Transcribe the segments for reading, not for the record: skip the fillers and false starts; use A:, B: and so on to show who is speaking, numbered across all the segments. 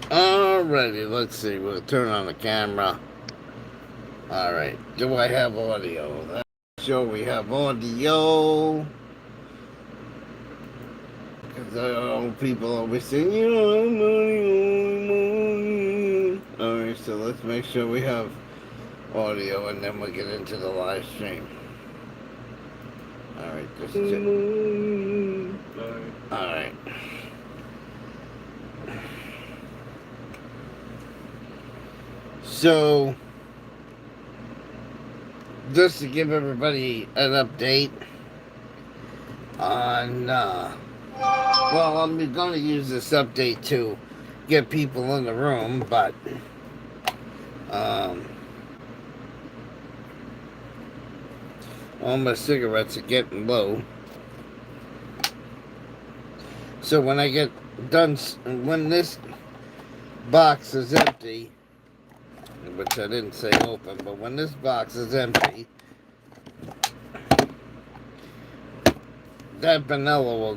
A: Alrighty, let's see. We'll turn on the camera. Alright, do I have audio? Let's show we have audio. Because people always say, you know, money. Alright, so let's make sure we have audio and then we'll get into the live stream. Alright, just check. Alright. So, just to give everybody an update on, well, I'm going to use this update to get people in the room, but, all my cigarettes are getting low. So when I get done, when this box is empty, which I didn't say open, but when this box is empty, that vanilla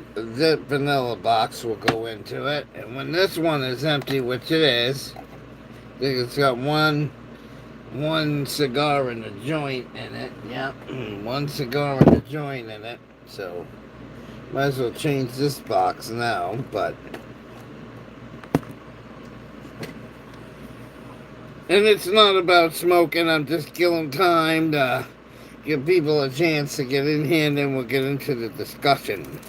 A: box will go into it. And when this one is empty, which it is, I think it's got one cigar and a joint in it. Yep, one cigar and a joint in it. So, might as well change this box now, but... And it's not about smoking, I'm just killing time to give people a chance to get in here, and then we'll get into the discussion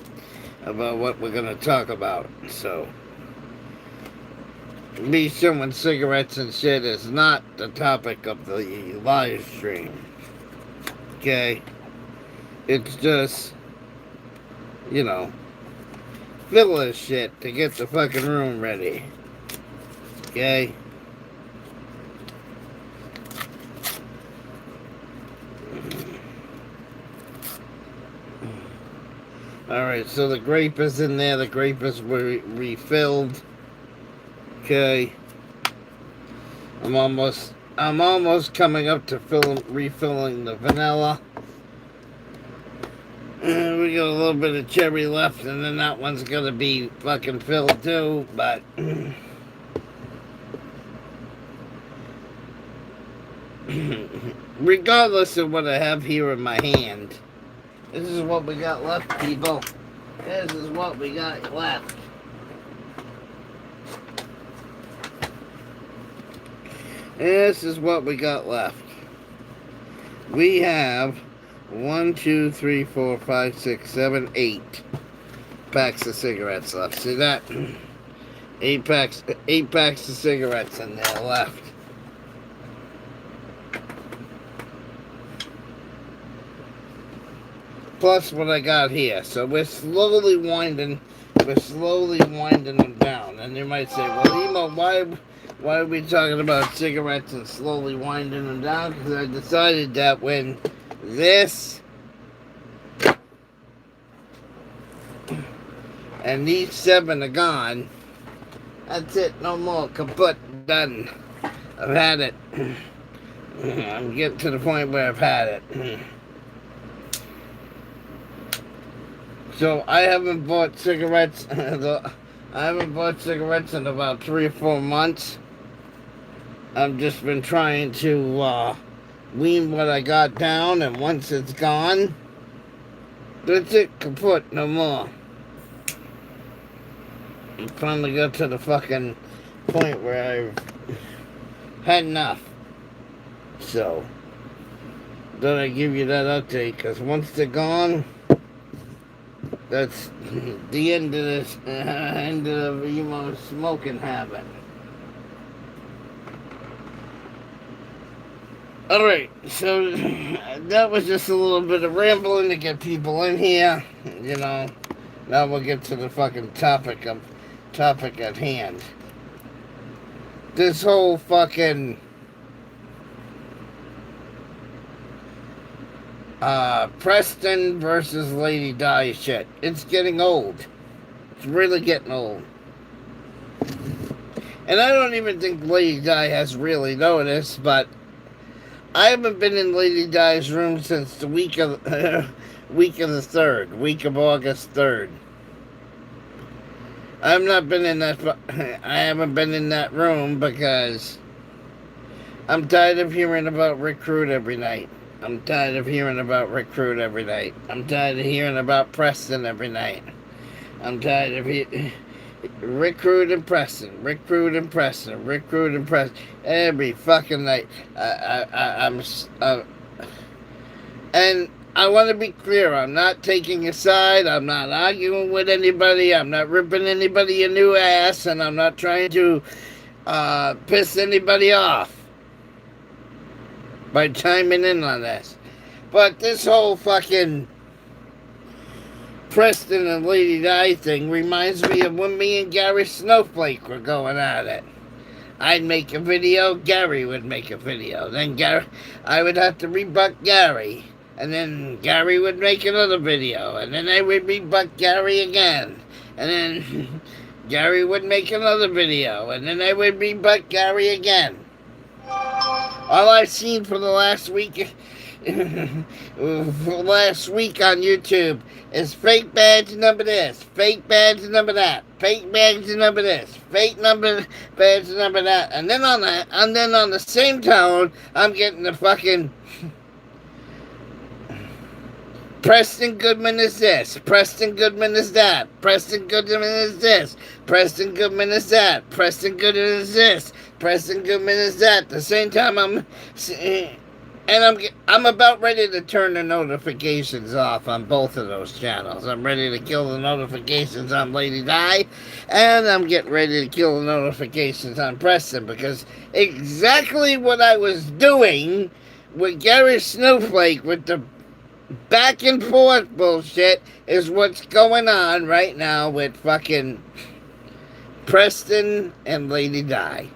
A: about what we're going to talk about. So, me showing cigarettes and shit is not the topic of the live stream. Okay? It's just, you know, filler shit to get the fucking room ready. Okay? Alright, so the grape is in there. The grape is refilled. Okay. I'm almost coming up to refilling the vanilla. We got a little bit of cherry left, and then that one's gonna be fucking filled too, but... regardless of what I have here in my hand, this is what we got left, people. This is what we got left. This is what we got left. We have 1, 2, 3, 4, 5, 6, 7, 8 packs of cigarettes left. See that? 8 packs of cigarettes in there left. Plus what I got here. So we're slowly winding them down. And you might say, well, Emo, why are we talking about cigarettes and slowly winding them down? Because I decided that when this and these 7 are gone, that's it, no more, kaput, done. I've had it. I'm getting to the point where I've had it. So I haven't bought cigarettes. I haven't bought cigarettes in about 3 or 4 months. I've just been trying to wean what I got down, and once it's gone, that's it, kaput, no more. I finally got to the fucking point where I've had enough. So, thought I'd give you that update, because once they're gone, that's the end of this, end of the emo smoking habit. Alright, so that was just a little bit of rambling to get people in here, you know. Now we'll get to the fucking topic at hand. This whole fucking Preston versus Lady Di shit. It's getting old. It's really getting old. And I don't even think Lady Di has really noticed, but I haven't been in Lady Di's room since the week week of the 3rd, week of August 3rd. I've not been in that, I haven't been in that room because I'm tired of hearing about Recruit every night. I'm tired of hearing about Recruit every night. I'm tired of hearing about Preston every night. I'm tired of Recruit and Preston, Recruit and Preston, Recruit and Preston every fucking night. And I want to be clear. I'm not taking a side. I'm not arguing with anybody. I'm not ripping anybody a new ass, and I'm not trying to piss anybody off by chiming in on this. But this whole fucking Preston and Lady Di thing reminds me of when me and Gary Snowflake were going at it. I'd make a video, Gary would make a video. Then I would have to rebut Gary. And then Gary would make another video. And then I would rebut Gary again. And then Gary would make another video. And then I would rebut Gary again. All I've seen for the last week on YouTube is fake badge number this, fake badge number that, fake badge number this, fake badge number that, and then on the same tone, I'm getting the fucking Preston Goodman is this, Preston Goodman is that, Preston Goodman is this, Preston Goodman is that, Preston Goodman is this, Preston Goodman is that. At the same time, I'm about ready to turn the notifications off on both of those channels. I'm ready to kill the notifications on Lady Di, and I'm getting ready to kill the notifications on Preston, because exactly what I was doing with Gary Snowflake with the back and forth bullshit is what's going on right now with fucking Preston and Lady Di.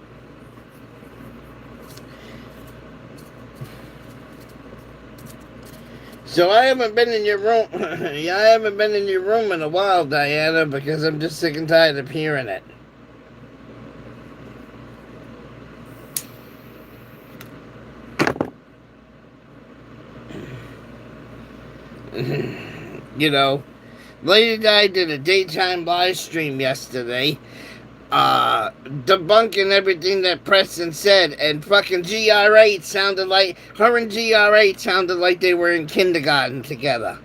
A: So I haven't been in your room. I haven't been in your room in a while, Diana, because I'm just sick and tired of hearing it. You know, Lady Di did a daytime live stream yesterday, debunking everything that Preston said, and fucking GR8 sounded like, her and GR8 sounded like they were in kindergarten together.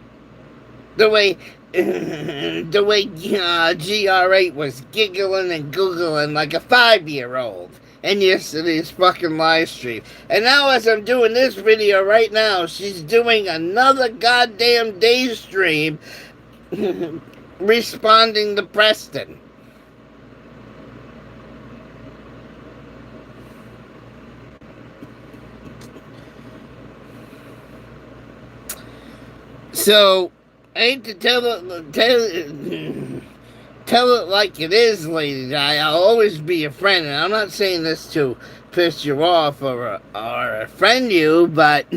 A: The way GR8 was giggling and googling like a 5-year-old in yesterday's fucking live stream. And now as I'm doing this video right now, she's doing another goddamn day stream responding to Preston. So, I hate to tell it like it is, Lady Di. I'll always be a friend, and I'm not saying this to piss you off or offend you, but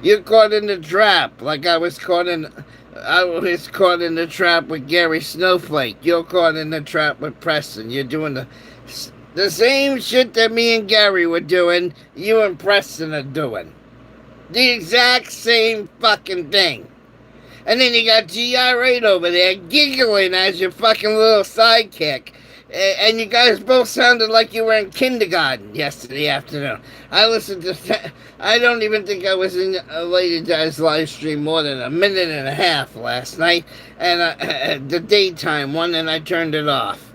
A: you're caught in the trap, like I was caught in the trap with Gary Snowflake. You're caught in the trap with Preston. You're doing the same shit that me and Gary were doing, you and Preston are doing. The exact same fucking thing. And then you got GR8 over there giggling as your fucking little sidekick. And you guys both sounded like you were in kindergarten yesterday afternoon. I don't even think I was in Lady Di's live stream more than a minute and a half last night. And the daytime one, and I turned it off.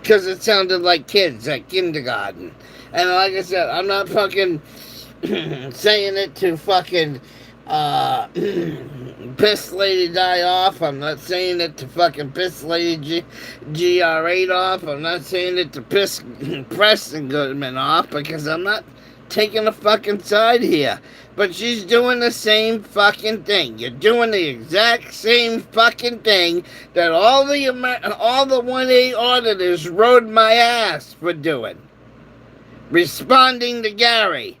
A: Because it sounded like kids at kindergarten. And like I said, I'm not fucking saying it to fucking piss Lady Di off. I'm not saying it to fucking piss Lady GR8 off. I'm not saying it to piss Preston Goodman off, because I'm not taking a fucking side here. But she's doing the same fucking thing. You're doing the exact same fucking thing that all the 1A auditors rode my ass for doing. Responding to Gary.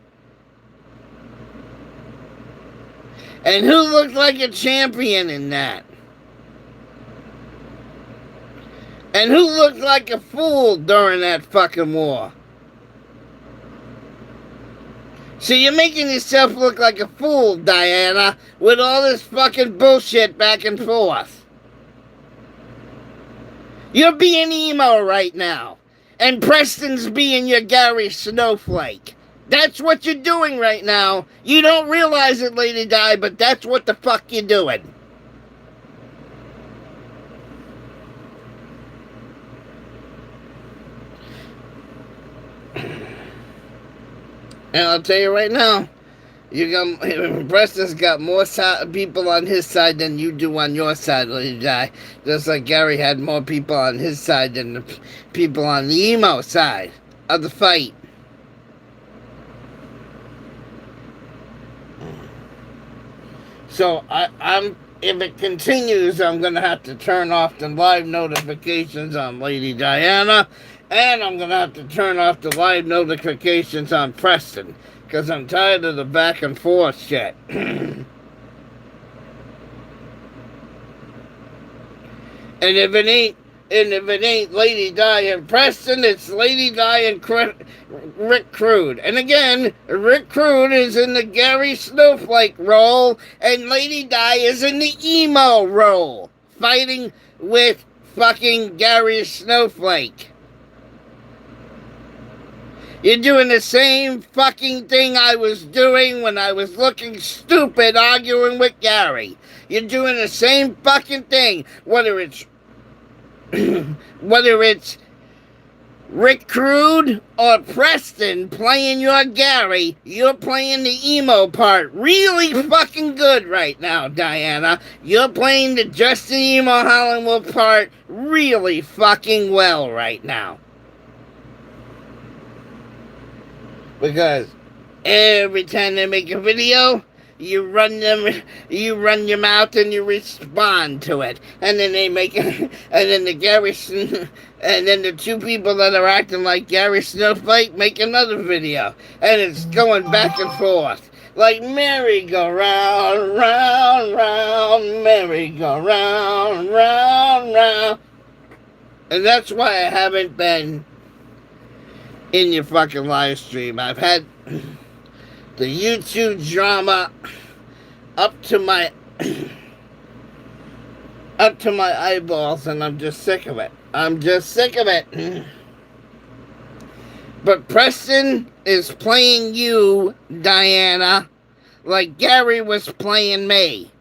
A: And who looked like a champion in that? And who looked like a fool during that fucking war? So you're making yourself look like a fool, Diana, with all this fucking bullshit back and forth. You're being emo right now. And Preston's being your Gary Snowflake. That's what you're doing right now. You don't realize it, Lady Di, but that's what the fuck you're doing. And I'll tell you right now, Preston's got more people on his side than you do on your side, Lady Di. Just like Gary had more people on his side than the people on the emo side of the fight. So if it continues, I'm going to have to turn off the live notifications on Lady Diana, and I'm going to have to turn off the live notifications on Preston, because I'm tired of the back and forth shit. And if it ain't Lady Di and Preston, it's Lady Di and Rick Crude. And again, Rick Crude is in the Gary Snowflake role, and Lady Di is in the emo role, fighting with fucking Gary Snowflake. You're doing the same fucking thing I was doing when I was looking stupid arguing with Gary. You're doing the same fucking thing, whether it's Rick Crude or Preston playing your Gary, you're playing the emo part really fucking good right now, Diana. You're playing the Justin Emo Howlingwolf part really fucking well right now. Because every time they make a video, you run your mouth and you respond to it, and then they make it, and then and then the two people that are acting like Gary Snowflake make another video, and it's going back and forth like merry-go-round, round, round, merry-go-round, round, round, and that's why I haven't been in your fucking live stream. I've had the YouTube drama up to my eyeballs, and I'm just sick of it. But Preston is playing you, Diana, like Gary was playing me.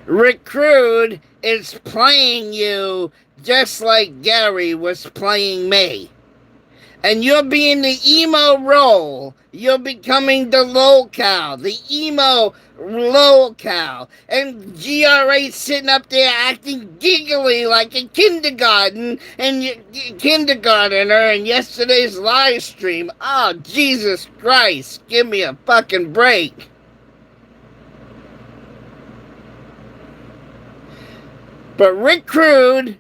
A: Rick Crude is playing you just like Gary was playing me. And you're being the emo role. You're becoming the locale, the emo locale. And GRA's sitting up there acting giggly like a kindergartner in yesterday's live stream. Oh, Jesus Christ, give me a fucking break. But Rick Crude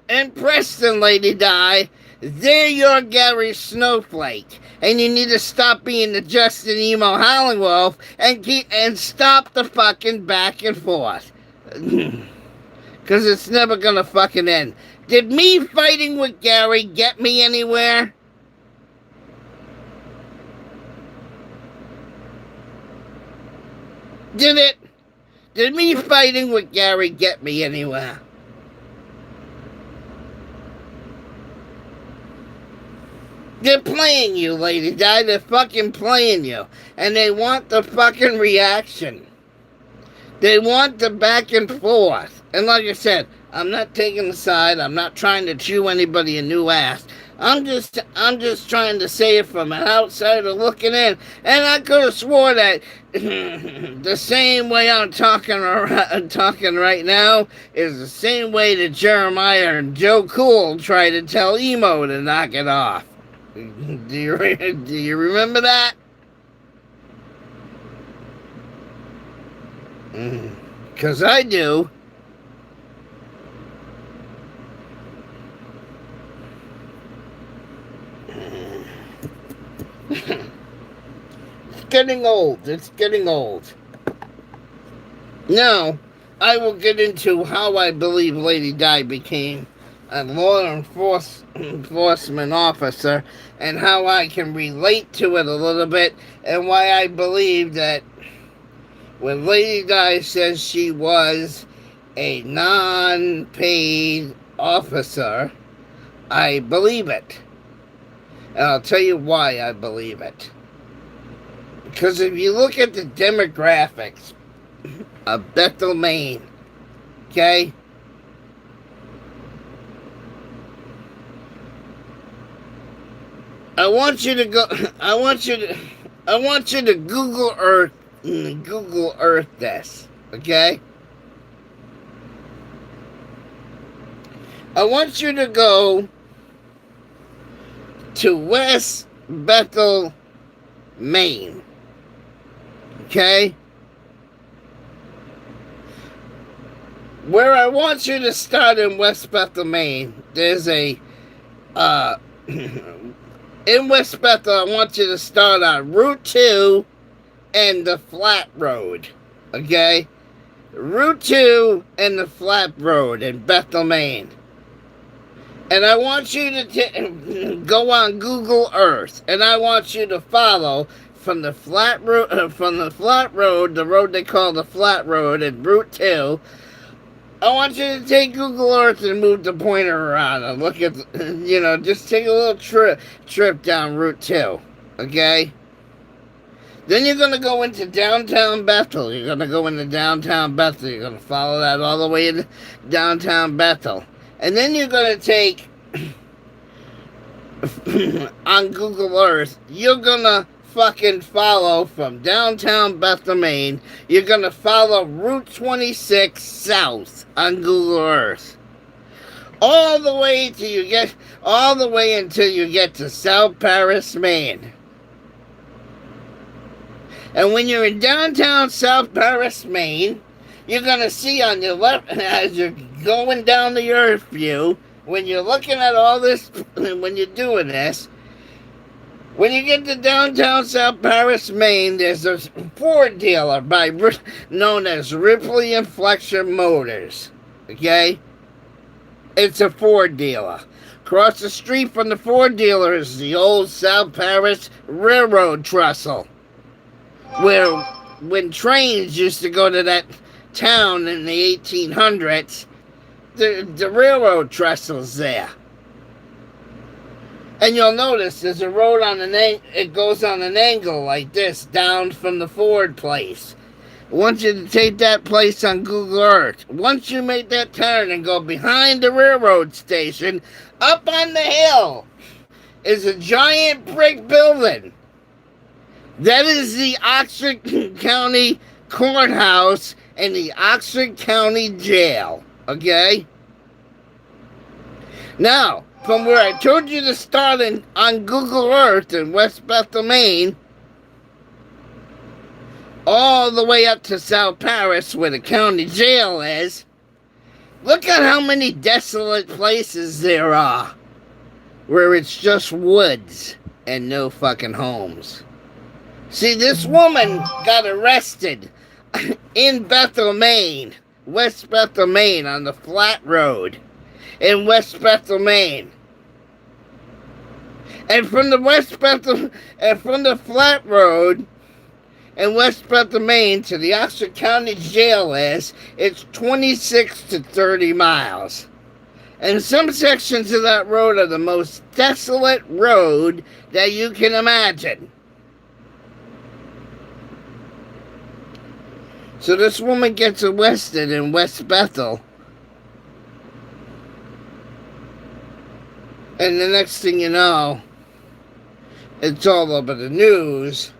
A: and Preston, Lady Di, they're your Gary Snowflake, and you need to stop being the Justin Emo Howlingwolf and stop the fucking back and forth, because it's never gonna fucking end. Did me fighting with Gary get me anywhere? Did it? Did me fighting with Gary get me anywhere? They're playing you, Lady Di. They're fucking playing you. And they want the fucking reaction. They want the back and forth. And like I said, I'm not taking a side. I'm not trying to chew anybody a new ass. I'm just trying to say it from an outsider looking in. And I could have swore that the same way I'm talking right now is the same way that Jeremiah and Joe Cool tried to tell Emo to knock it off. Do you remember that? Because I do. It's getting old. It's getting old. Now, I will get into how I believe Lady Di became a law enforcement officer, and how I can relate to it a little bit, and why I believe that when Lady Di says she was a non-paid officer, I believe it. And I'll tell you why I believe it. Because if you look at the demographics of Bethel, Maine, okay? I want you to Google Earth this, okay? I want you to go to West Bethel, Maine, okay? Where I want you to start in West Bethel, Maine, there's a, in West Bethel, I want you to start on Route 2 and the Flat Road, okay? Route 2 and the Flat Road in Bethel, Maine. And I want you to go on Google Earth, and I want you to follow from the flat road, the road they call the Flat Road, and Route 2. I want you to take Google Earth and move the pointer around and look at, just take a little trip down Route 2, okay? Then you're going to go into downtown Bethel. You're going to go into downtown Bethel. You're going to follow that all the way into downtown Bethel. And then you're going to take, on Google Earth, you're going to fucking follow from downtown Bethel, Maine. You're going to follow Route 26 south on Google Earth. All the way until you get to South Paris, Maine. And when you're in downtown South Paris, Maine, you're going to see on your left, as you're going down the earth view, when you're looking at all this, when you're doing this, when you get to downtown South Paris, Maine, there's a Ford dealer known as Ripley Inflection Motors, okay? It's a Ford dealer. Across the street from the Ford dealer is the old South Paris Railroad Trestle, where when trains used to go to that town in the 1800s, the railroad trestle's there. And you'll notice there's a road it goes on an angle like this down from the Ford place. I want you to take that place on Google Earth. Once you make that turn and go behind the railroad station, up on the hill is a giant brick building. That is the Oxford County Courthouse and the Oxford County Jail, okay? Now, from where I told you to start on Google Earth in West Bethel, Maine, all the way up to South Paris, where the county jail is, look at how many desolate places there are where it's just woods and no fucking homes. See, this woman got arrested in Bethel, Maine, West Bethel, Maine, on the Flat Road in West Bethel, Maine. And from the Flat Road in West Bethel, Maine to the Oxford County Jail it's 26 to 30 miles. And some sections of that road are the most desolate road that you can imagine. So this woman gets arrested in West Bethel. And the next thing you know, it's all over the news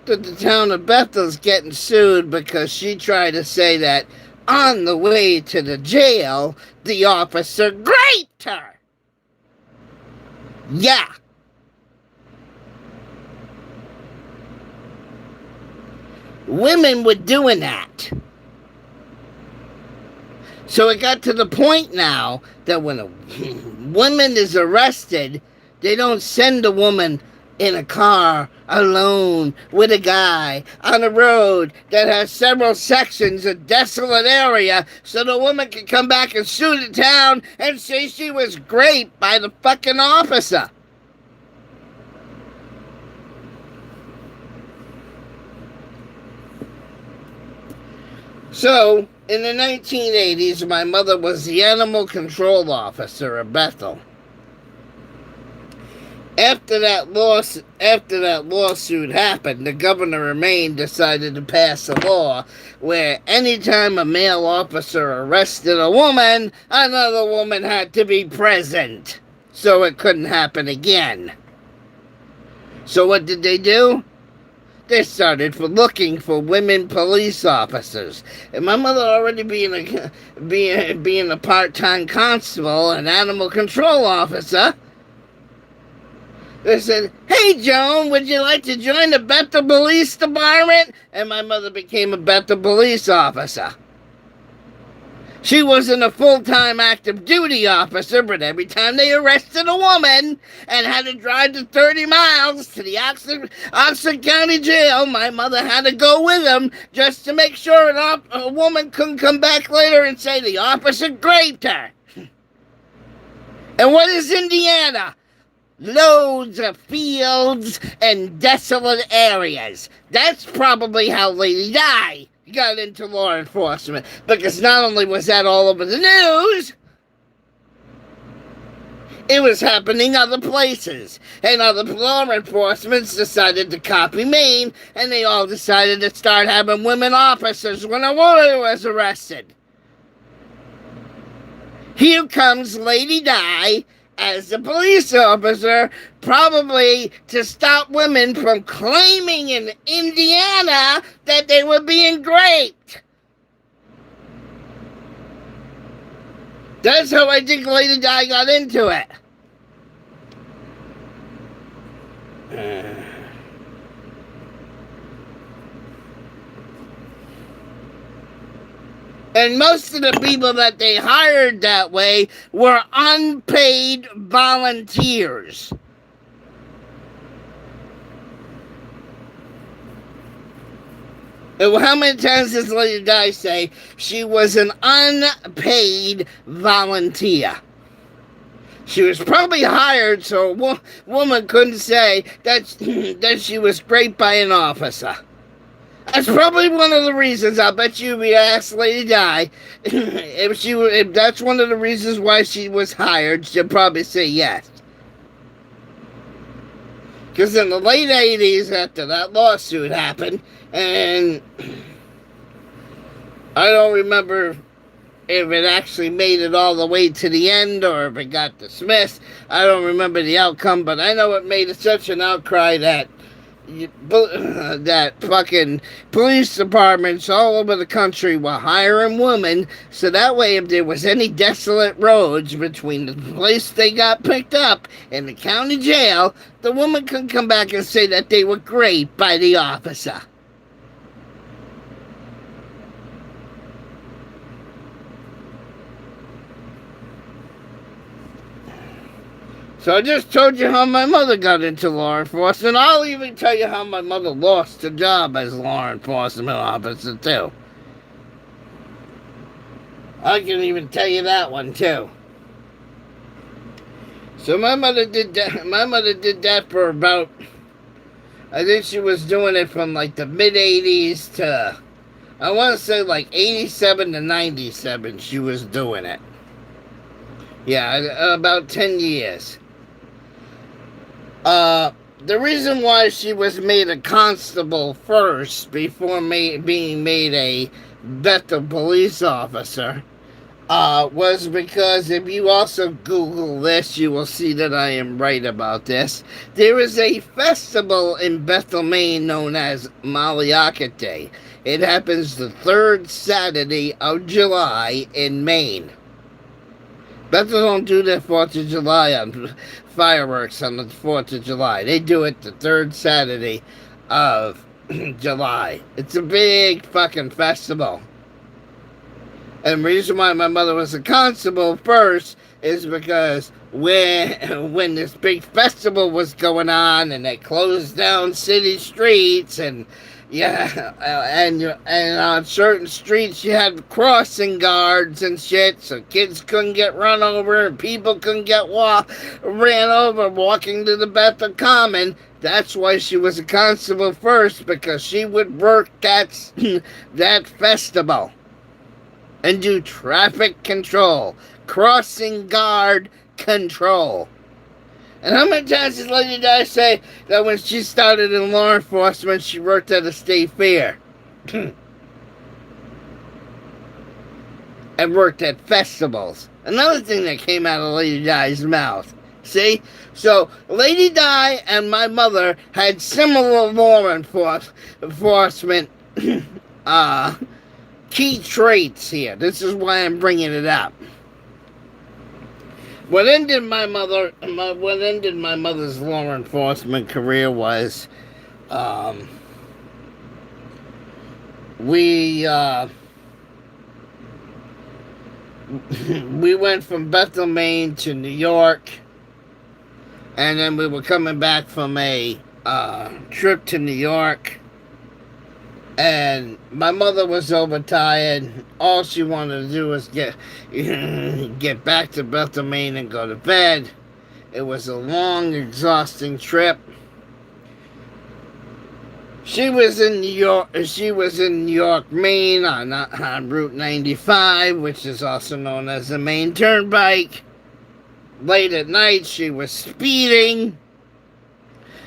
A: that the town of Bethel's getting sued because she tried to say that on the way to the jail, the officer raped her. Yeah. Women were doing that. So it got to the point now that when a woman is arrested, they don't send a woman in a car alone with a guy on a road that has several sections of desolate area so the woman can come back and sue the town and say she was raped by the fucking officer. So, in the 1980s, my mother was the animal control officer of Bethel. After that lawsuit happened, the governor of Maine decided to pass a law where anytime a male officer arrested a woman, another woman had to be present, so it couldn't happen again. So what did they do? They started looking for women police officers. And my mother already being a part-time constable, an animal control officer, they said, "Hey, Joan, would you like to join the Bethel Police Department?" And my mother became a Bethel police officer. She wasn't a full-time active duty officer, but every time they arrested a woman and had to drive to 30 miles to the Oxford County Jail, my mother had to go with them just to make sure a woman couldn't come back later and say the officer raped her. And what is Indiana? Loads of fields and desolate areas. That's probably how Lady Di got into law enforcement, because not only was that all over the news, it was happening other places, and other law enforcement decided to copy Maine, and they all decided to start having women officers when a woman was arrested. Here comes Lady Di as a police officer, probably to stop women from claiming in Indiana that they were being raped. That's how I think Lady Di got into it. And most of the people that they hired that way were unpaid volunteers. And how many times does Lady Di say she was an unpaid volunteer? She was probably hired so a woman couldn't say that she was raped by an officer. That's probably one of the reasons. I'll bet you if you asked Lady Di if that's one of the reasons why she was hired, she'll probably say yes. Because in the late 80s, after that lawsuit happened, and I don't remember if it actually made it all the way to the end or if it got dismissed. I don't remember the outcome, but I know it made such an outcry that fucking police departments all over the country were hiring women, so that way if there was any desolate roads between the place they got picked up and the county jail, the woman could come back and say that they were raped by the officer. So I just told you how my mother got into law enforcement. I'll even tell you how my mother lost a job as law enforcement officer, too. I can even tell you that one, too. So my mother did that. My mother did that for about, I think she was doing it from like the mid-80s to, I want to say like 87 to 97 she was doing it. Yeah, about 10 years. The reason why she was made a constable first before being made a Bethel police officer was because if you also Google this, you will see that I am right about this. There is a festival in Bethel, Maine known as Malliacket Day. It happens the third Saturday of July in Maine. Bethel don't do their 4th of July on fireworks on the 4th of July. They do it the third Saturday of July. It's a big fucking festival. And the reason why my mother was a constable first is because where when this big festival was going on and they closed down city streets and yeah, and on certain streets you had crossing guards and shit, so kids couldn't get run over and people couldn't get ran over walking to the Bethel Common. That's why she was a constable first, because she would work that that festival and do traffic control, crossing guard control. And how many times did Lady Di say that when she started in law enforcement, she worked at a state fair? And worked at festivals. Another thing that came out of Lady Di's mouth. See? So, Lady Di and my mother had similar law enforcement key traits here. This is why I'm bringing it up. What ended my mother's law enforcement career was, we went from Bethel, Maine to New York, and then we were coming back from a trip to New York, and my mother was overtired. All she wanted to do was get back to Bethel, Maine and go to bed. It was a long, exhausting trip. She was in New York, Maine on Route 95, which is also known as the Maine Turnpike. Late at night, she was speeding.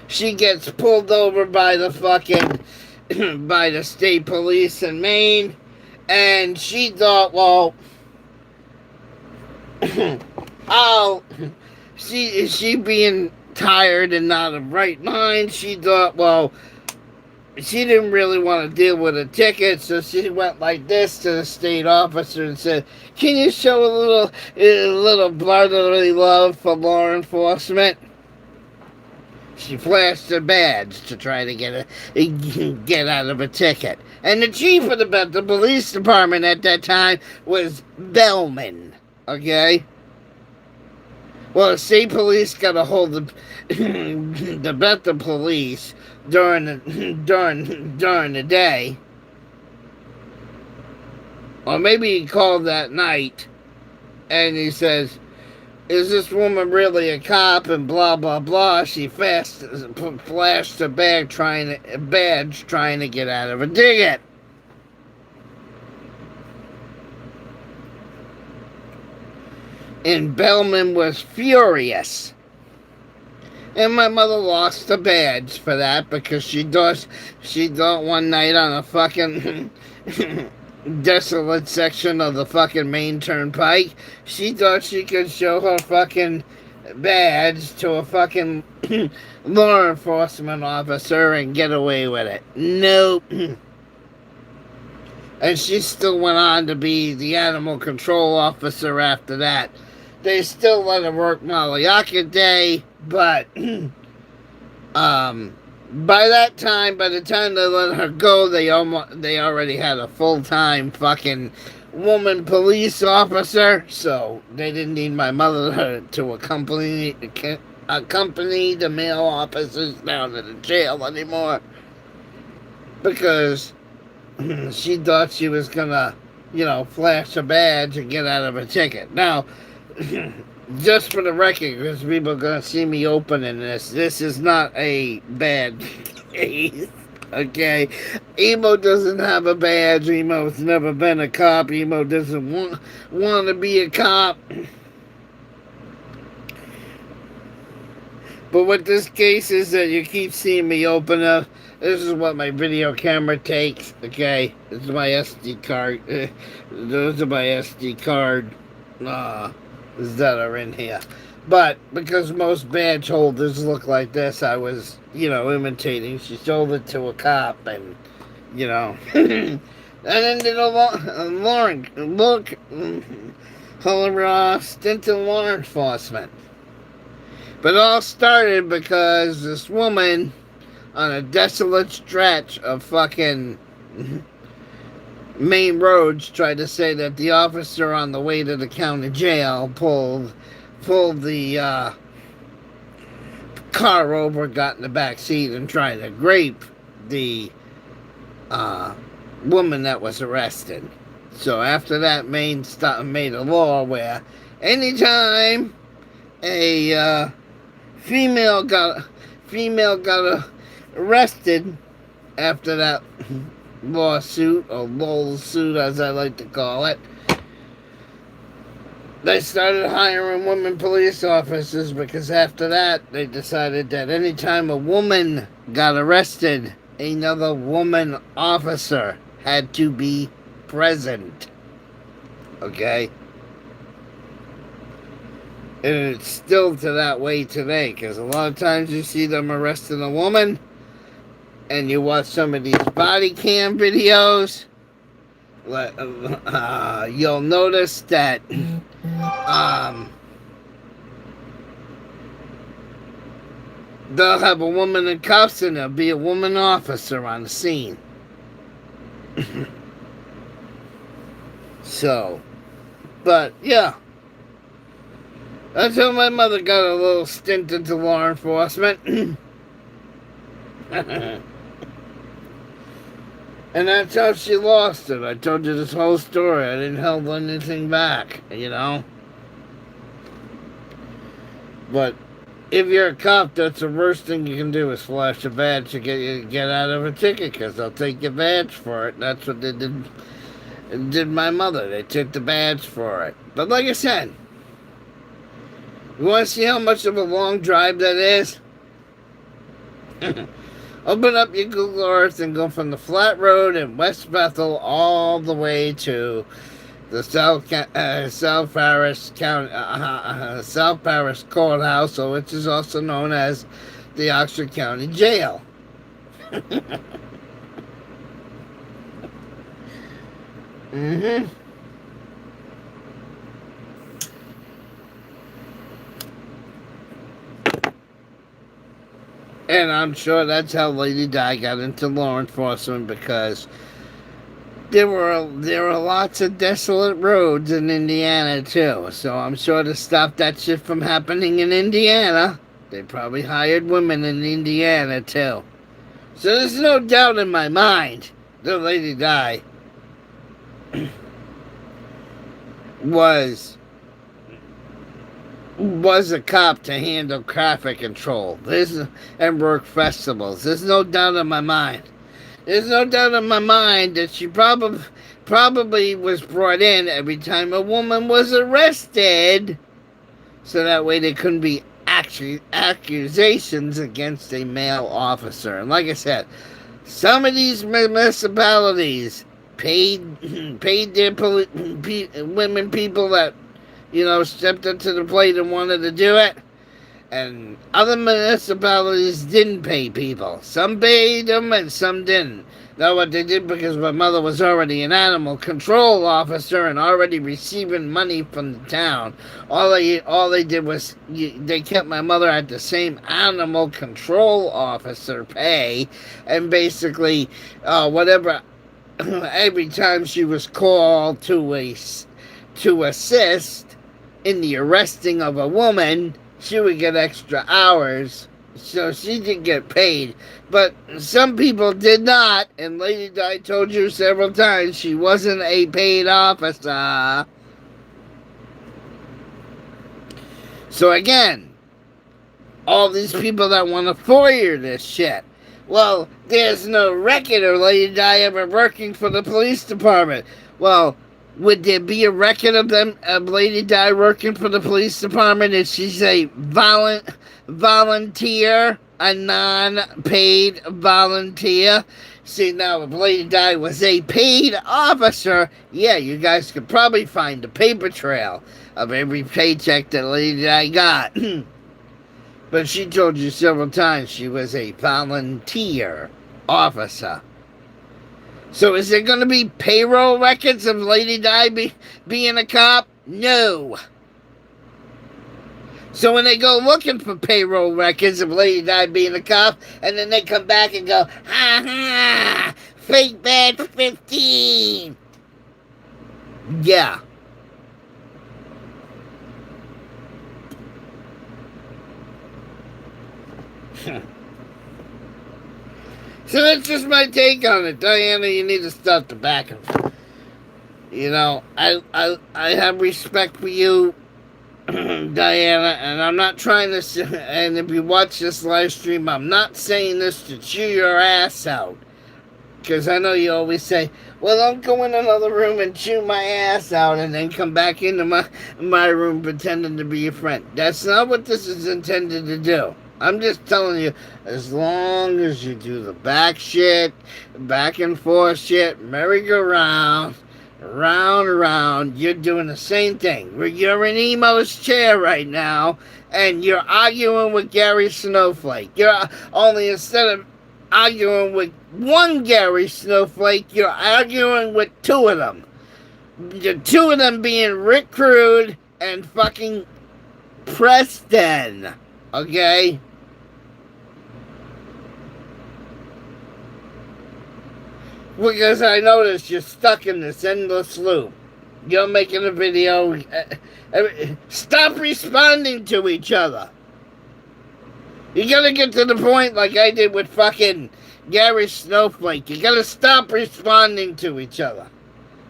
A: She gets pulled over by the by the state police in Maine, and she thought, well, she being tired and not of right mind, she thought, well, she didn't really want to deal with a ticket, so she went like this to the state officer and said, "Can you show a little brotherly love for law enforcement?" She flashed her badge to try to get out of a ticket. And the chief of the police department at that time was Bellman. Okay? Well, the state police got a hold of the Bethel police during the day. Or maybe he called that night and he says, "Is this woman really a cop?" and blah blah blah. She flashed a badge trying to get out of a ticket. And Bellman was furious. And my mother lost the badge for that because she thought one night on a fucking desolate section of the fucking Maine Turnpike, she thought she could show her fucking badge to a fucking law enforcement officer and get away with it. Nope. And she still went on to be the animal control officer after that. They still let her work Malacca Day, but by the time they let her go, they already had a full-time fucking woman police officer, so they didn't need my mother to accompany the male officers down to the jail anymore, because she thought she was gonna, flash a badge and get out of a ticket. Now, just for the record, because people are going to see me opening this is not a bad case, okay? Emo doesn't have a badge. Emo's never been a cop. Emo doesn't want to be a cop. But what this case is that you keep seeing me open up, this is what my video camera takes, okay? This is my SD card. Those are my SD card that are in here. But because most badge holders look like this, I was, imitating. She sold it to a cop, and, that ended her stint in law enforcement. But it all started because this woman on a desolate stretch of fucking main roads tried to say that the officer on the way to the county jail pulled pulled the car over, got in the back seat, and tried to grape the uh, woman that was arrested. So after that, Maine made a law where anytime a female got arrested after that lawsuit, or lawsuit as I like to call it, they started hiring women police officers, because after that they decided that anytime a woman got arrested, another woman officer had to be present. Okay? And it's still to that way today, because a lot of times you see them arresting a woman, and you watch some of these body cam videos, you'll notice that they'll have a woman in cuffs, and there'll be a woman officer on the scene. So, but yeah, that's how my mother got a little stint into law enforcement. And that's how she lost it. I told you this whole story. I didn't hold anything back, you know. But if you're a cop, that's the worst thing you can do, is flash a badge to get out of a ticket, because they'll take your badge for it. That's what they did my mother. They took the badge for it. But like I said, you want to see how much of a long drive that is? Open up your Google Earth and go from the flat road in West Bethel all the way to the South Paris Courthouse, which is also known as the Oxford County Jail. Mm-hmm. And I'm sure that's how Lady Di got into law enforcement, because there were lots of desolate roads in Indiana too. So I'm sure to stop that shit from happening in Indiana, they probably hired women in Indiana too. So there's no doubt in my mind that Lady Di was a cop to handle traffic control and work festivals. There's no doubt in my mind. There's no doubt in my mind that she probably was brought in every time a woman was arrested, so that way there couldn't be accusations against a male officer. And like I said, some of these municipalities paid their women people that, you know, stepped up to the plate and wanted to do it. And other municipalities didn't pay people. Some paid them and some didn't. Now what they did, because my mother was already an animal control officer and already receiving money from the town, all they did was they kept my mother at the same animal control officer pay, and basically whatever every time she was called to assist in the arresting of a woman, she would get extra hours, so she did get paid. But some people did not, and Lady Di told you several times she wasn't a paid officer. So again, all these people that want to foyer this shit, well, there's no record of Lady Di ever working for the police department. Well, would there be a record of Lady Di working for the police department if she's a volunteer, a non-paid volunteer? See, now, if Lady Di was a paid officer, yeah, you guys could probably find a paper trail of every paycheck that Lady Di got. But she told you several times she was a volunteer officer. So is there going to be payroll records of Lady Di being a cop? No. So when they go looking for payroll records of Lady Di being a cop, and then they come back and go, ha ha, fake badge 15. Yeah. So that's just my take on it. Diana, you need to stop the back and forth. You know, I have respect for you, Diana, and I'm not trying to, and if you watch this live stream, I'm not saying this to chew your ass out. Because I know you always say, well, don't go in another room and chew my ass out and then come back into my room pretending to be your friend. That's not what this is intended to do. I'm just telling you, as long as you do the back shit, back and forth shit, merry-go-round, round and round, you're doing the same thing. You're in Emo's chair right now, and you're arguing with Gary Snowflake. You're only, instead of arguing with one Gary Snowflake, you're arguing with two of them. The two of them being Rick Crude and fucking Preston. Okay? Because I noticed you're stuck in this endless loop. You're making a video. Stop responding to each other. You gotta get to the point like I did with fucking Gary Snowflake. You gotta stop responding to each other.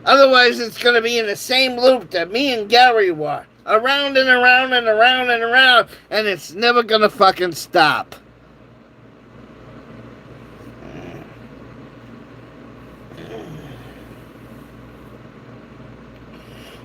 A: Otherwise, it's gonna be in the same loop that me and Gary were. Around and around and around and around. And it's never gonna fucking stop.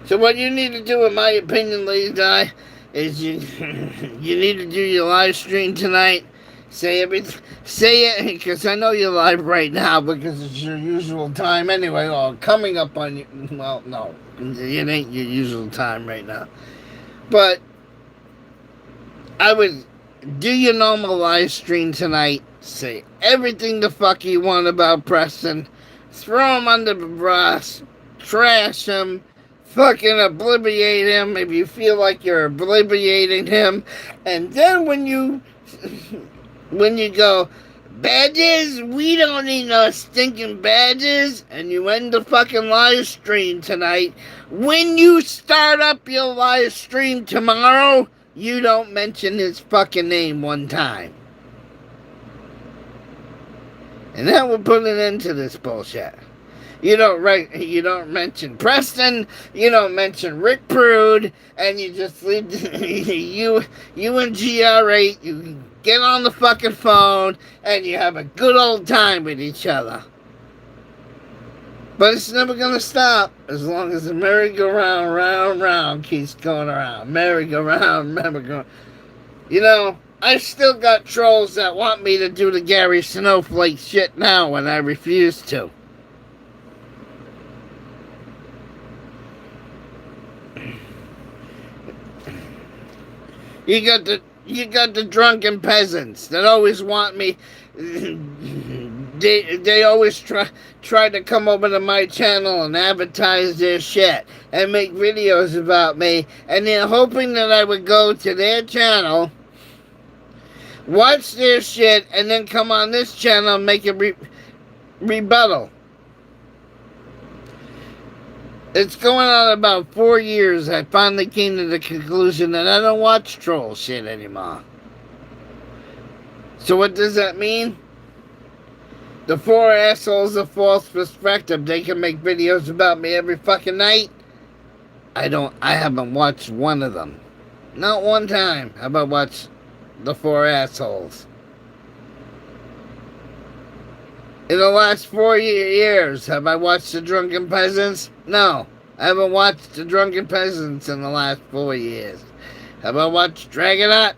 A: So what you need to do, in my opinion, ladies and I, is you need to do your live stream tonight. Say everything. Say it, because I know you're live right now because it's your usual time anyway. Or coming up on you. Well, no, it ain't your usual time right now. But I would do your normal live stream tonight. Say everything the fuck you want about Preston. Throw him under the bus. Trash him. Fucking obliviate him if you feel like you're obliviating him. And then when you go, badges, we don't need no stinking badges, and you end the fucking live stream tonight, when you start up your live stream tomorrow, you don't mention his fucking name one time. And that will put an end to this bullshit. You don't mention Preston, you don't mention Rick Prude, and you just leave you and GR8, you get on the fucking phone and you have a good old time with each other. But it's never gonna stop as long as the merry-go-round, round, round keeps going around. Merry-go-round, merry-go-round. You know, I still got trolls that want me to do the Gary Snowflake shit now when I refuse to. You got the drunken peasants that always want me. They always try to come over to my channel and advertise their shit and make videos about me, and they're hoping that I would go to their channel, watch their shit, and then come on this channel and make a rebuttal. It's going on about 4 years. I finally came to the conclusion that I don't watch troll shit anymore. So what does that mean? The 4 assholes of false perspective, they can make videos about me every fucking night. I haven't watched one of them. Not one time have I watched the 4 assholes. In the last 4 years, have I watched the Drunken Peasants? No, I haven't watched the Drunken Peasants in the last 4 years. Have I watched Dragonaut?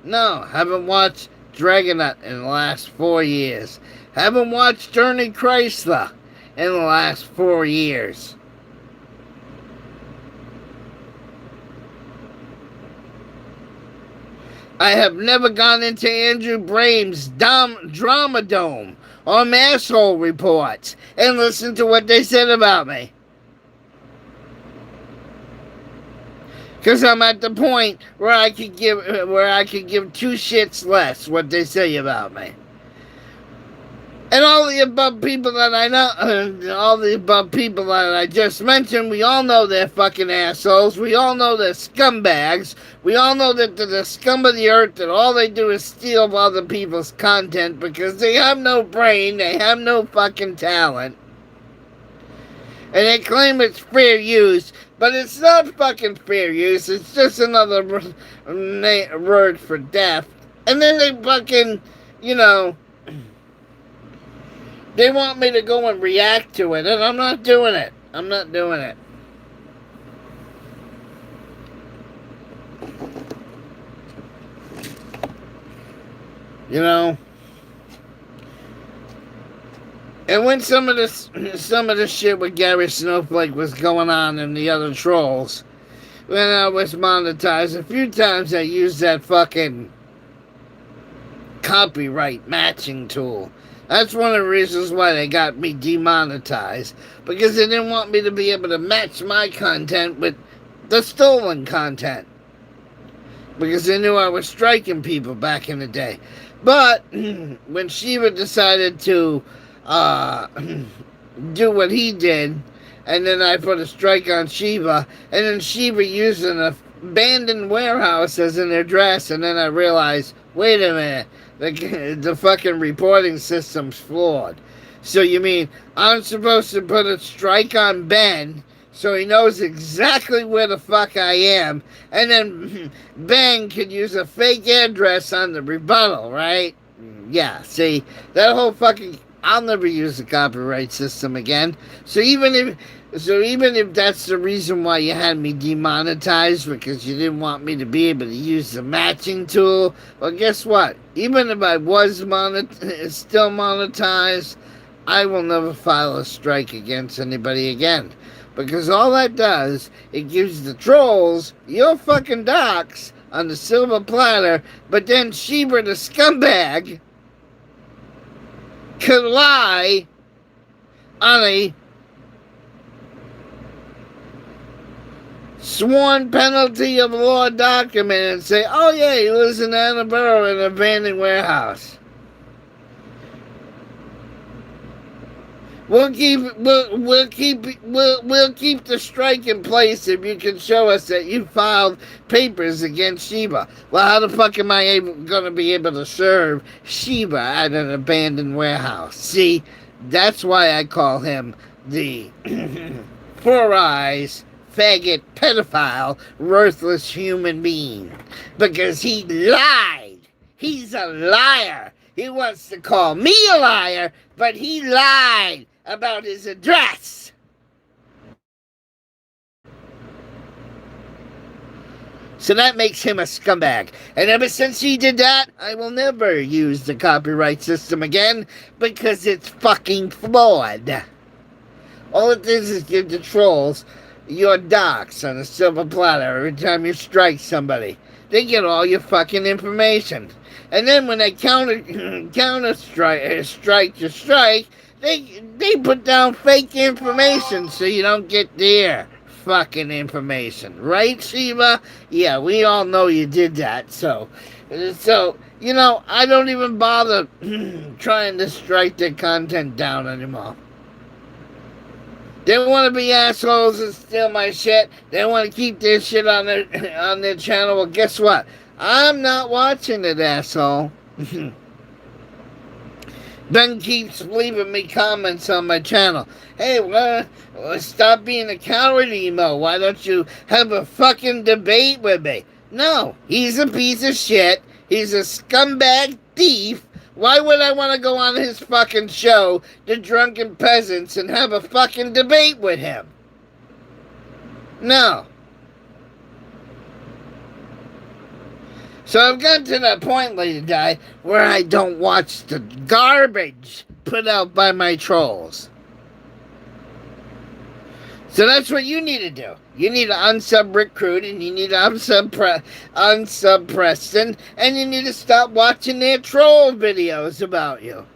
A: No, haven't watched Dragonaut in the last 4 years. Haven't watched Ernie Chrysler in the last 4 years. I have never gone into Andrew Brame's Drama Dome or Masshole Reports and listened to what they said about me. Because I'm at the point where I could give 2 shits less what they say about me. And all the above people that I know, all the above people that I just mentioned, we all know they're fucking assholes. We all know they're scumbags. We all know that they're the scum of the earth, that all they do is steal other people's content because they have no brain, they have no fucking talent. And they claim it's fair use, but it's not fucking fair use. It's just another word for death. And then they fucking, you know, they want me to go and react to it, and I'm not doing it. I'm not doing it. You know? And when some of this shit with Gary Snowflake was going on and the other trolls, when I was monetized, a few times I used that fucking copyright matching tool. That's one of the reasons why they got me demonetized, because they didn't want me to be able to match my content with the stolen content, because they knew I was striking people back in the day. But when Shiva decided to do what he did, and then I put a strike on Shiva, and then Shiva used an abandoned warehouse as an address, and then I realized, wait a minute, the fucking reporting system's flawed. So you mean I'm supposed to put a strike on Ben so he knows exactly where the fuck I am, and then Ben could use a fake address on the rebuttal, right? Yeah, see, that whole fucking... I'll never use the copyright system again. So even if that's the reason why you had me demonetized, because you didn't want me to be able to use the matching tool, well, guess what? Even if I was still monetized, I will never file a strike against anybody again. Because all that does, it gives the trolls your fucking docs on the silver platter, but then Sheba the scumbag could lie on a sworn penalty of law document and say, oh yeah, he lives in Annabelle in an abandoned warehouse. We'll keep the strike in place if you can show us that you filed papers against Sheba. Well, how the fuck am I going to be able to serve Sheba at an abandoned warehouse? See, that's why I call him the four eyes, faggot, pedophile, worthless human being. Because he lied. He's a liar. He wants to call me a liar, but he lied about his address. So that makes him a scumbag. And ever since he did that, I will never use the copyright system again, because it's fucking flawed. All it is give the trolls your docs on a silver platter every time you strike somebody. They get all your fucking information. And then when they counter strike your strike, they put down fake information so you don't get their fucking information. Right, Sheba? Yeah, we all know you did that. So, you know, I don't even bother trying to strike their content down anymore. They want to be assholes and steal my shit. They want to keep their shit on their channel. Well, guess what? I'm not watching it, asshole. Ben keeps leaving me comments on my channel. Hey, stop being a coward, Emo. Why don't you have a fucking debate with me? No, he's a piece of shit. He's a scumbag thief. Why would I want to go on his fucking show, The Drunken Peasants, and have a fucking debate with him? No. So I've gotten to that point, Lady Di, where I don't watch the garbage put out by my trolls. So that's what you need to do. You need to unsub Recruit, and you need to unsub Preston, and you need to stop watching their troll videos about you.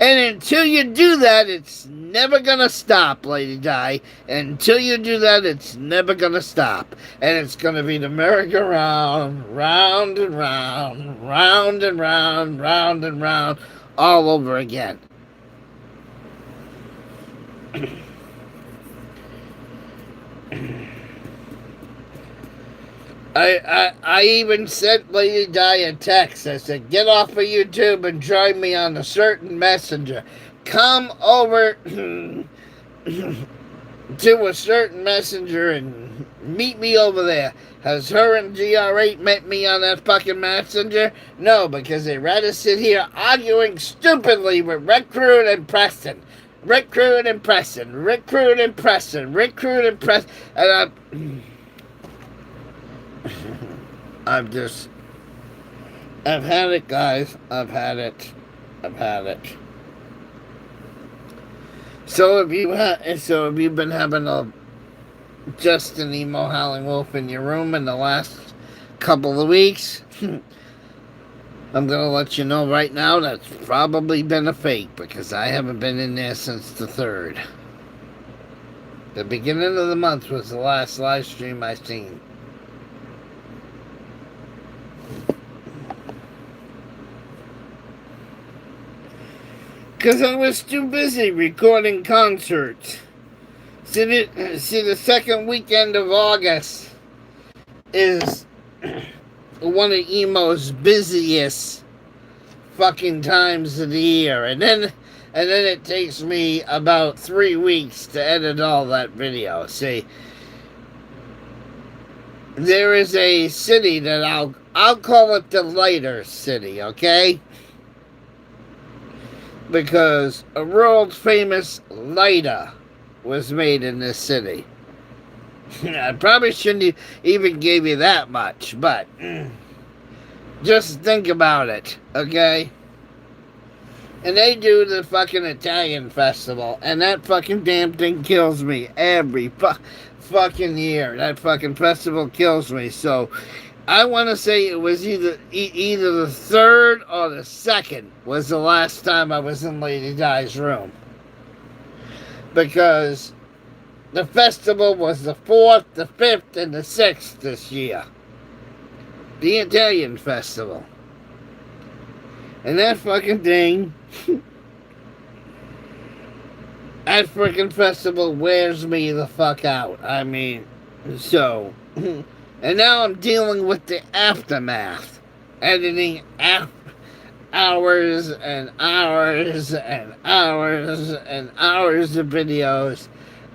A: And until you do that, it's never gonna stop, Lady Di. Until you do that, it's never gonna stop. And it's gonna be the merry-go-round, round and round, round and round, round and round, all over again. I even sent Lady Di a text. I said, get off of YouTube and join me on a certain messenger. Come over to a certain messenger and meet me over there. Has her and GR8 met me on that fucking messenger? No, because they'd rather sit here arguing stupidly with Recruit and Preston. Recruit and Preston. Recruit and Preston. Recruit and Preston. And I've had it, guys. I've had it. So if you've been having just an emo howling wolf in your room in the last couple of weeks, I'm gonna let you know right now that's probably been a fake, because I haven't been in there since the 3rd. The beginning of the month was the last live stream I seen. Because I was too busy recording concerts. See, the second weekend of August is one of emo's busiest fucking times of the year. And then it takes me about 3 weeks to edit all that video. See, there is a city that I'll call it the lighter city, okay? Because a world famous lighter was made in this city. I probably shouldn't even give you that much, but just think about it, okay? And they do the fucking Italian festival, and that fucking damn thing kills me every fucking year. That fucking festival kills me. So I want to say it was either the 3rd or the 2nd was the last time I was in Lady Di's room. Because the festival was the 4th, the 5th, and the 6th this year. The Italian festival. And that fucking thing, that freaking festival wears me the fuck out. I mean, so... And now I'm dealing with the aftermath. Editing hours and hours and hours and hours of videos.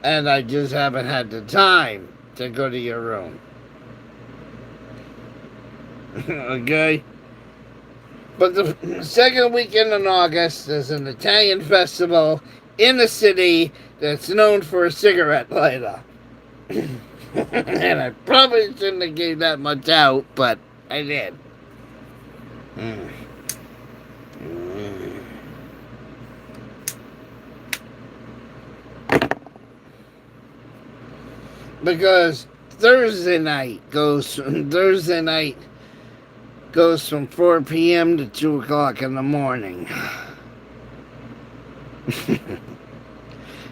A: And I just haven't had the time to go to your room. Okay? But the second weekend in August is an Italian festival in the city that's known for a cigarette lighter. And I probably shouldn't have gave that much out, but I did. Because Thursday night goes from 4 p.m. to 2 o'clock in the morning.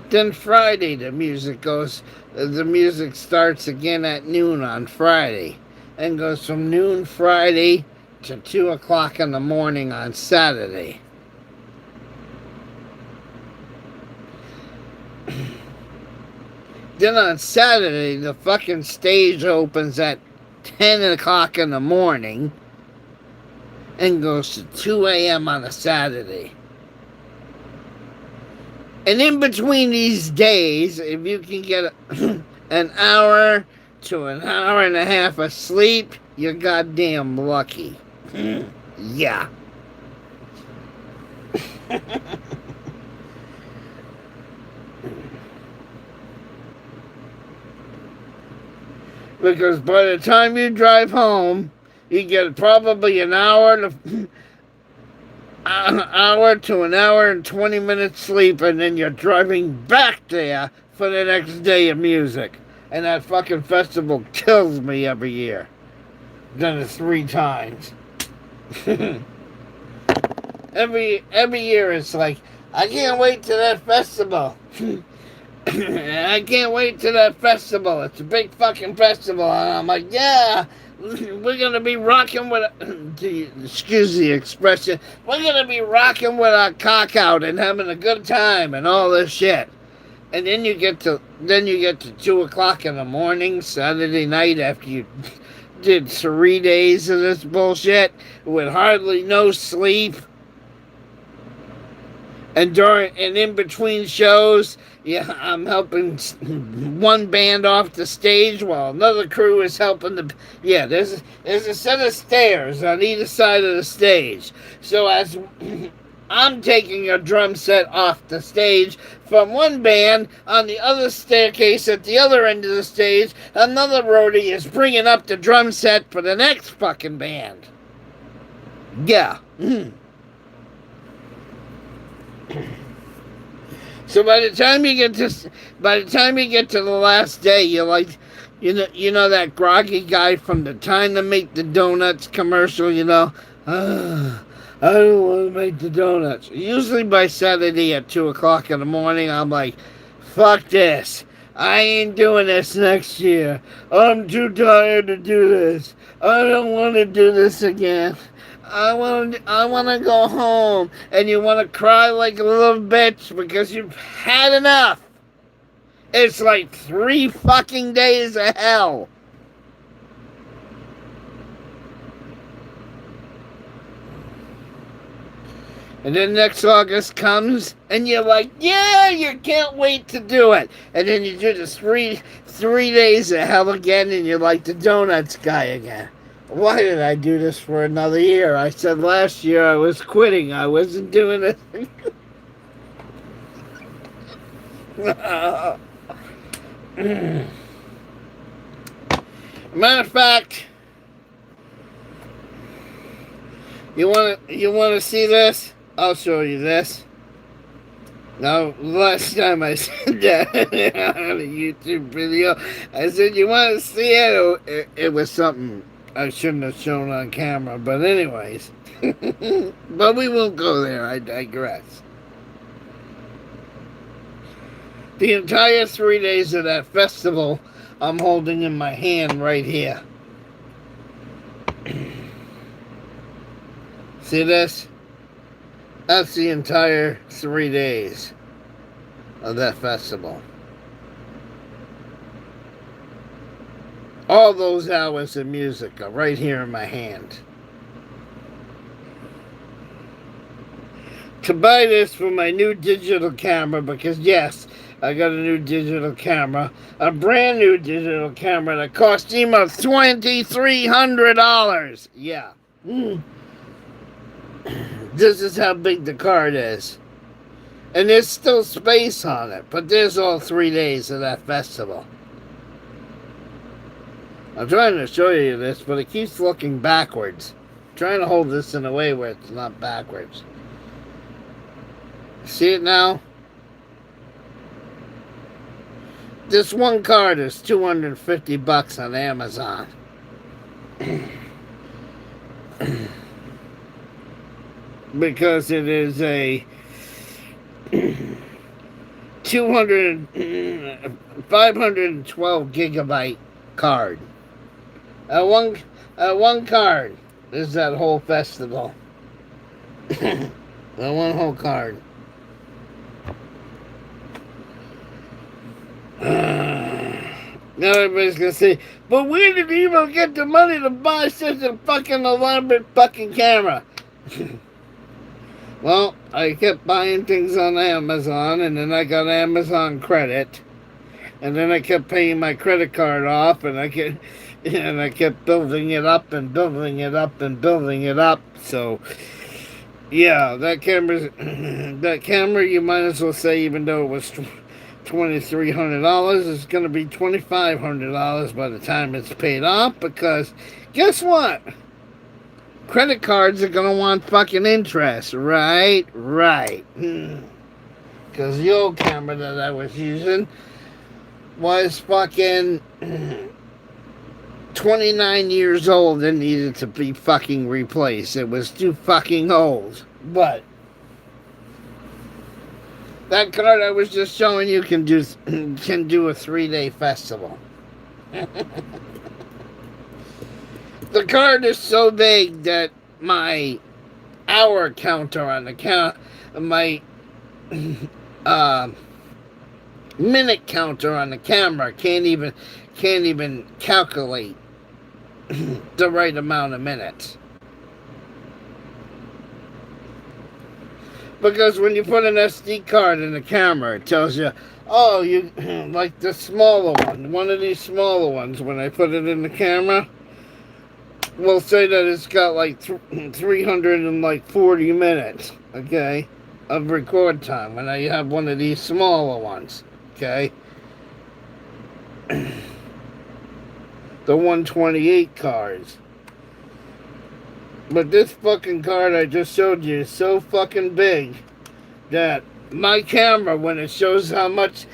A: Then Friday the music starts again at noon on Friday, and goes from noon Friday to 2 o'clock in the morning on Saturday. Then on Saturday the fucking stage opens at 10 o'clock in the morning and goes to 2 a.m. on a Saturday. And in between these days, if you can get an hour to an hour and a half of sleep, you're goddamn lucky. Yeah. Because by the time you drive home, you get probably an hour to an hour and 20 minutes sleep, and then you're driving back there for the next day of music. And that fucking festival kills me every year. Done it 3 times. every year it's like, I can't wait to that festival. I can't wait to that festival. It's a big fucking festival. And I'm like, yeah, we're gonna be rocking with, excuse the expression, we're gonna be rocking with our cock out and having a good time and all this shit. And then you get to 2 o'clock in the morning, Saturday night, after you did 3 days of this bullshit with hardly no sleep. And in between shows, yeah, I'm helping one band off the stage while another crew is helping the. Yeah, there's a set of stairs on either side of the stage. So as I'm taking a drum set off the stage from one band, on the other staircase at the other end of the stage, another roadie is bringing up the drum set for the next fucking band. Yeah. So by the time you get to the last day, you're like, you know that groggy guy from the Time to Make the Donuts commercial, you know? I don't want to make the donuts. Usually by Saturday at 2 o'clock in the morning, I'm like, fuck this. I ain't doing this next year. I'm too tired to do this. I don't want to do this again. I want to go home. And you want to cry like a little bitch because you've had enough. It's like 3 fucking days of hell. And then next August comes, and you're like, yeah, you can't wait to do it. And then you do the three days of hell again, and you're like the donuts guy again. Why did I do this for another year? I said last year I was quitting. I wasn't doing it. Matter of fact, you want to see this? I'll show you this. Now, last time I said that on a YouTube video, I said, you want to see it? It was something I shouldn't have shown on camera, but anyways. But we won't go there, I digress. The entire 3 days of that festival, I'm holding in my hand right here. See this? That's the entire 3 days of that festival. All those hours of music are right here in my hand. To buy this for my new digital camera, because yes, I got a new digital camera, a brand new digital camera that cost him $2,300. Yeah. This is how big the card is. And there's still space on it, but there's all 3 days of that festival. I'm trying to show you this, but it keeps looking backwards. I'm trying to hold this in a way where it's not backwards. See it now? This one card is $250 on Amazon. Because it is a 512 gigabyte card. One card is that whole festival. That one whole card. Now everybody's gonna say, but where did you even get the money to buy such a fucking elaborate fucking camera? Well, I kept buying things on Amazon, and then I got Amazon credit, and then I kept paying my credit card off, and I kept building it up and building it up and building it up. So, yeah, that camera, you might as well say, even though it was $2,300, it's going to be $2,500 by the time it's paid off, because guess what? Credit cards are going to want fucking interest, right? Right. Because the old camera that I was using was fucking 29 years old and needed to be fucking replaced. It was too fucking old. But that card I was just showing you can do a 3-day festival. The card is so big that my hour counter on the my uh, minute counter on the camera can't even calculate the right amount of minutes. Because when you put an SD card in the camera, it tells you, oh, you like the smaller one of these smaller ones. When I put it in the camera, we'll say that it's got like 340 minutes, okay, of record time. When I have one of these smaller ones, okay, the 128 cards. But this fucking card I just showed you is so fucking big that my camera, when it shows how much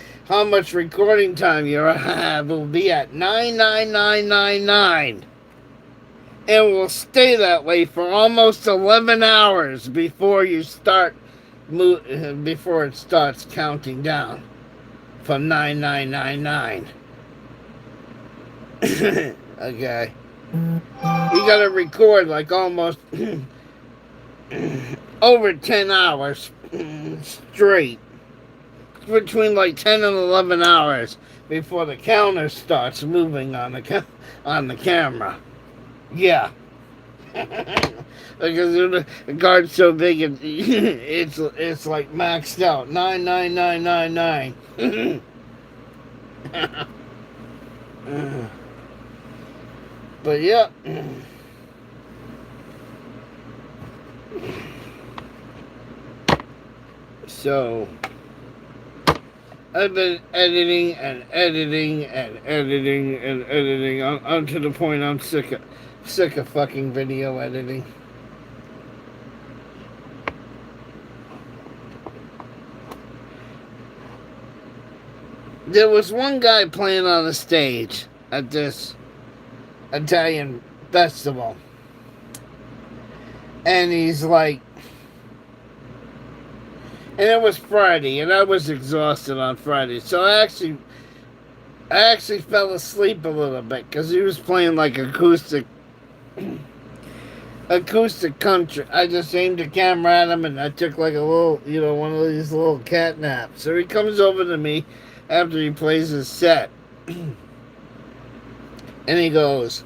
A: recording time you have, will be at 99999. And will stay that way for almost 11 hours before you start before it starts counting down from 9999. Okay. You gotta record like almost over 10 hours straight. Between like 10 and 11 hours before the counter starts moving on the camera. Yeah. Because the card's so big, it's like maxed out. 99999. But yeah. So I've been editing and editing and editing and editing on to the point I'm sick of fucking video editing. There was one guy playing on the stage at this Italian festival, and he's like, and it was Friday, and I was exhausted on Friday, so I actually fell asleep a little bit because he was playing like acoustic country. I just aimed the camera at him and I took like a little, one of these little cat naps. So he comes over to me after he plays his set and he goes,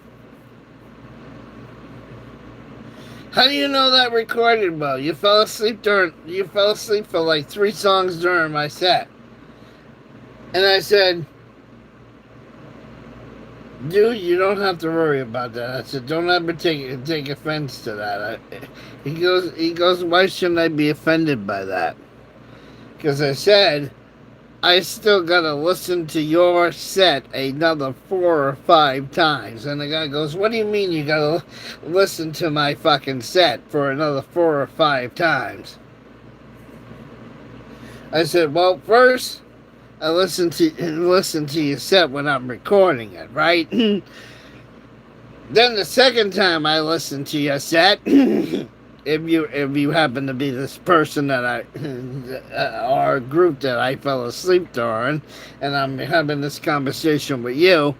A: "How do you know that recorded well? You fell asleep for like 3 songs during my set." And I said, "Dude, you don't have to worry about that." I said, "Don't ever take offense to that." He goes, "Why shouldn't I be offended by that?" Because I said, "I still gotta listen to your set another 4 or 5 times." And the guy goes, "What do you mean you gotta listen to my fucking set for another 4 or 5 times?" I said, "Well, first, I listen to your set when I'm recording it, right? Then the second time I listen to your set, if you happen to be this person that or a group that I fell asleep during, and I'm having this conversation with you,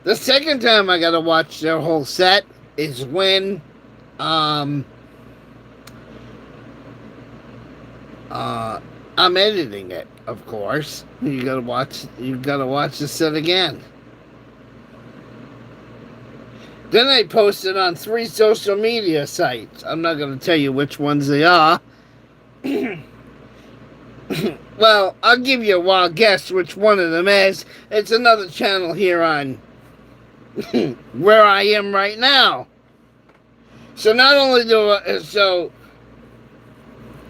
A: the second time I gotta watch their whole set is when I'm editing it, of course. You gotta watch the set again. Then I post it on 3 social media sites. I'm not gonna tell you which ones they are. Well, I'll give you a wild guess which one of them is. It's another channel here on where I am right now. So not only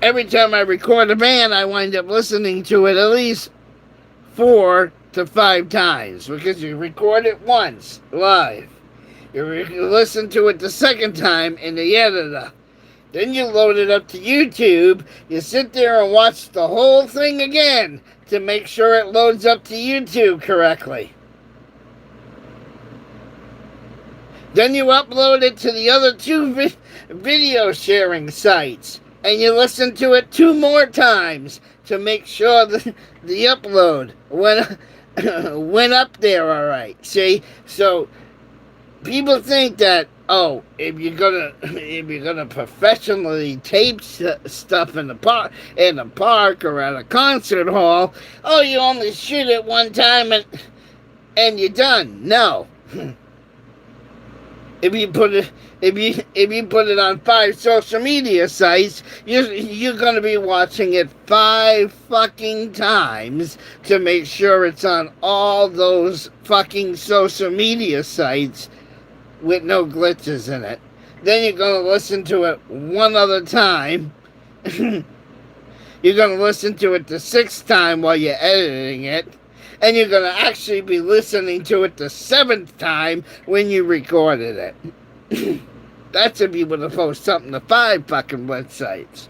A: every time I record a band, I wind up listening to it at least 4 to 5 times, because you record it once live, you listen to it the second time in the editor, then you load it up to YouTube, you sit there and watch the whole thing again to make sure it loads up to YouTube correctly. Then you upload it to the other 2 video sharing sites, and you listen to it 2 more times to make sure the upload went up there all right. See? So People think that, oh, if you're gonna professionally tape stuff in the park or at a concert hall, oh, you only shoot it one time and you're done. No. If you put it if you put it on 5 social media sites, you're gonna be watching it 5 fucking times to make sure it's on all those fucking social media sites with no glitches in it. Then you're gonna listen to it one other time. You're gonna listen to it the 6th time while you're editing it. And you're going to actually be listening to it the 7th time when you recorded it. That's if you would have posted something to 5 fucking websites.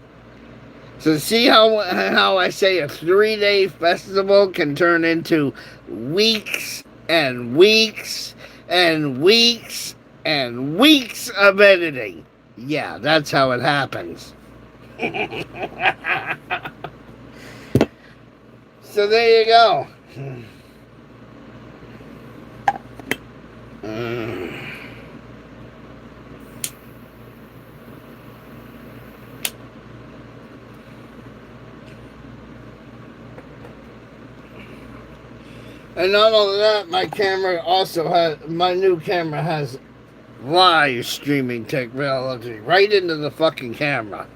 A: So see how I say a 3-day festival can turn into weeks and weeks and weeks and weeks of editing. Yeah, that's how it happens. So there you go. And not only that, my new camera has live streaming technology right into the fucking camera.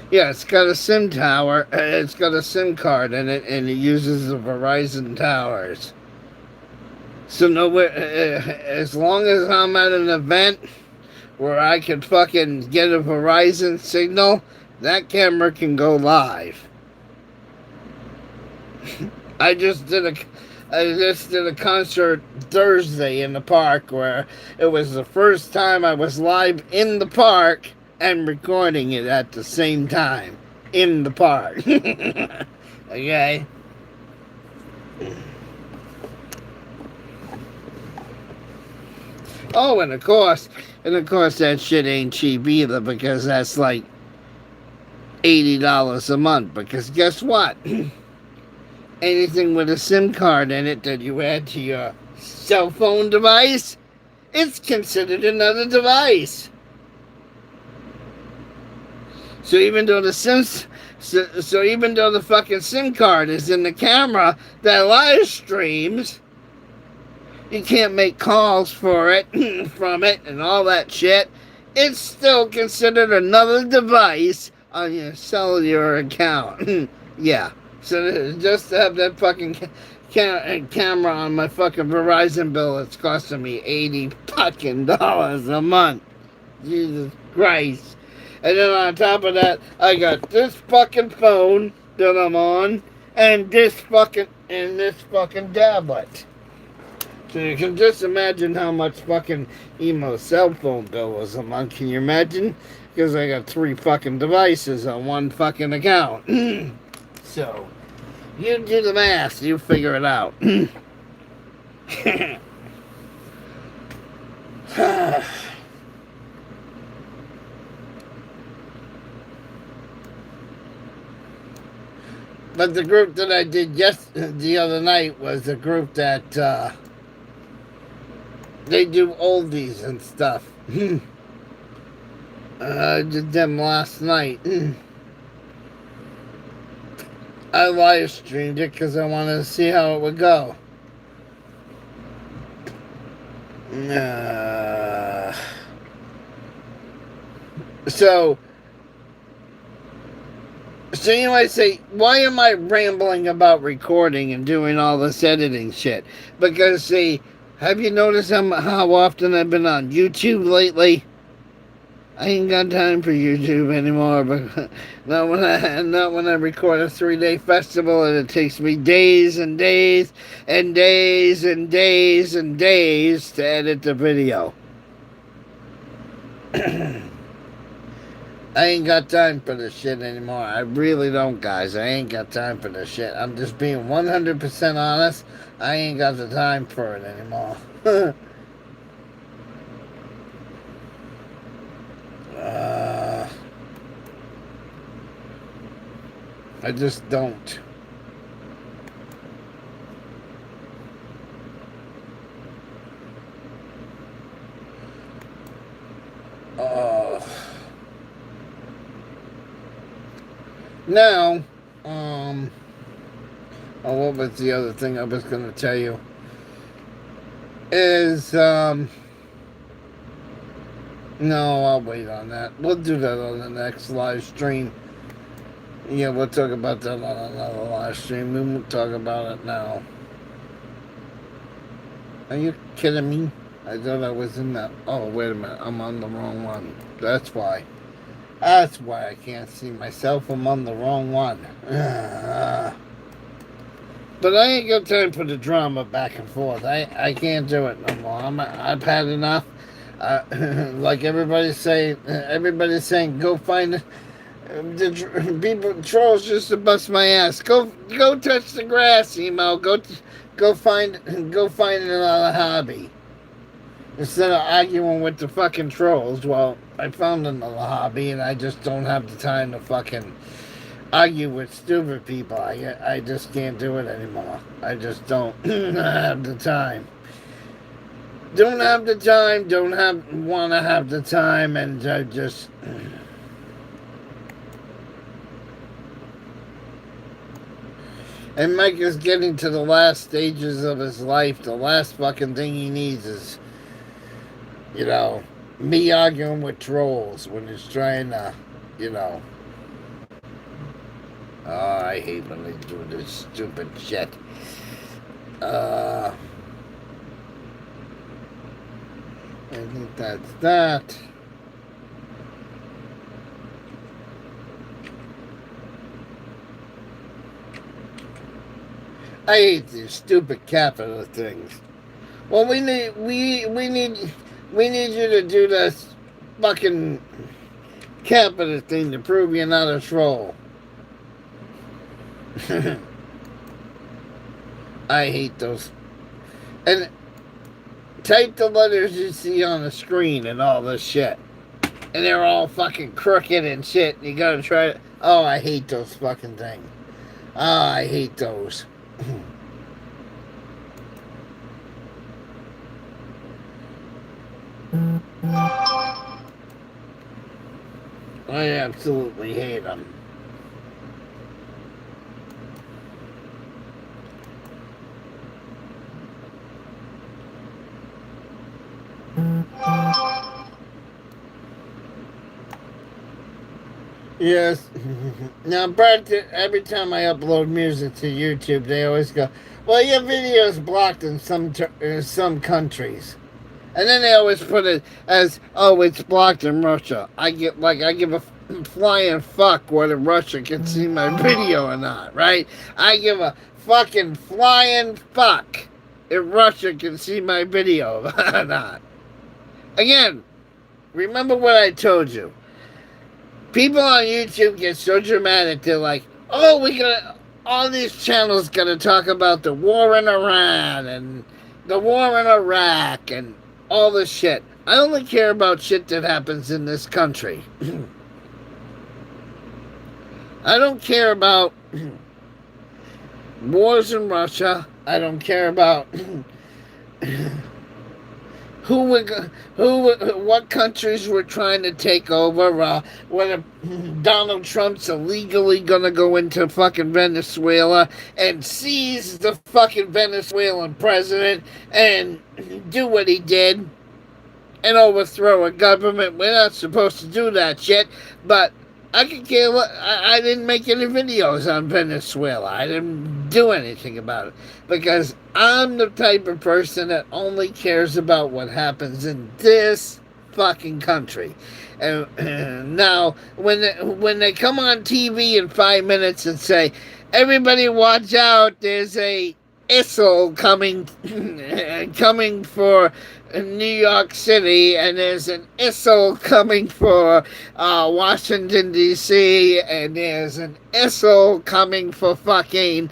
A: Yeah, it's got a SIM tower, it's got a SIM card in it, and it uses the Verizon towers. So as long as I'm at an event where I can fucking get a Verizon signal, that camera can go live. I just did a concert Thursday in the park where it was the first time I was live in the park and recording it at the same time in the park. Okay? Oh, and of course that shit ain't cheap either, because that's like $80 a month. Because guess what? Anything with a SIM card in it that you add to your cell phone device, it's considered another device. So even though the fucking SIM card is in the camera that live streams, you can't make calls for it, from it, and all that shit. It's still considered another device on your cellular account. Yeah. So just to have that fucking camera on my fucking Verizon bill, it's costing me $80 fucking a month. Jesus Christ. And then on top of that, I got this fucking phone that I'm on, and this fucking tablet. So you can just imagine how much fucking EMO cell phone bill was a month. Can you imagine? Because I got 3 fucking devices on one fucking account. So, you do the math, you figure it out. But the group that I did the other night was a group that they do oldies and stuff. I did them last night. I live streamed it because I wanted to see how it would go. So you might say, why am I rambling about recording and doing all this editing shit? Because, see, have you noticed how often I've been on YouTube lately? I ain't got time for YouTube anymore, but not when I record a 3-day festival and it takes me days and days and days and days and days to edit the video. I ain't got time for this shit anymore. I really don't, guys. I ain't got time for this shit. I'm just being 100% honest. I ain't got the time for it anymore. I just don't. Now, oh, what was the other thing I was going to tell you? Is, no, I'll wait on that. We'll do that on the next live stream. Yeah, we'll talk about that on another live stream. We won't talk about it now. Are you kidding me? I thought I was in that. Oh, wait a minute. I'm on the wrong one. That's why. That's why I can't see myself. I'm on the wrong one. But I ain't got time for the drama back and forth. I can't do it no more. I've had enough. Like everybody's saying, go find the people trolls just to bust my ass. Go touch the grass, emo. Go find another hobby. Instead of arguing with the fucking trolls, well, I found another hobby and I just don't have the time to fucking argue with stupid people. I just can't do it anymore. I just don't have the time. Don't have the time, want to have the time, and I just... And Mike is getting to the last stages of his life. The last fucking thing he needs is, me arguing with trolls when he's trying to, Oh, I hate when they do this stupid shit. I think that's that. I hate these stupid capital things. Well, we need you to do this fucking capital thing to prove you're not a troll. I hate those. And type the letters you see on the screen and all this shit. And they're all fucking crooked and shit. And you gotta try it. Oh, I hate those fucking things. Oh, I hate those. I absolutely hate them. Yes. Now, Brett, every time I upload music to YouTube, they always go, "Well, your video is blocked in some countries," and then they always put it as, "Oh, it's blocked in Russia." I give a flying fuck whether Russia can see my video or not, right? I give a fucking flying fuck if Russia can see my video or not. Again, remember what I told you. People on YouTube get so dramatic. They're like, "Oh, all these channels gonna talk about the war in Iran and the war in Iraq and all this shit." I only care about shit that happens in this country. I don't care about wars in Russia. I don't care about what countries were trying to take over, whether Donald Trump's illegally gonna go into fucking Venezuela and seize the fucking Venezuelan president and do what he did and overthrow a government. We're not supposed to do that shit, but I could care. I didn't make any videos on Venezuela. I didn't do anything about it because I'm the type of person that only cares about what happens in this fucking country. And now, when they come on TV in 5 minutes and say, "Everybody watch out, there's a missile coming for New York City, and there's an missile coming for Washington D.C., and there's an missile coming for fucking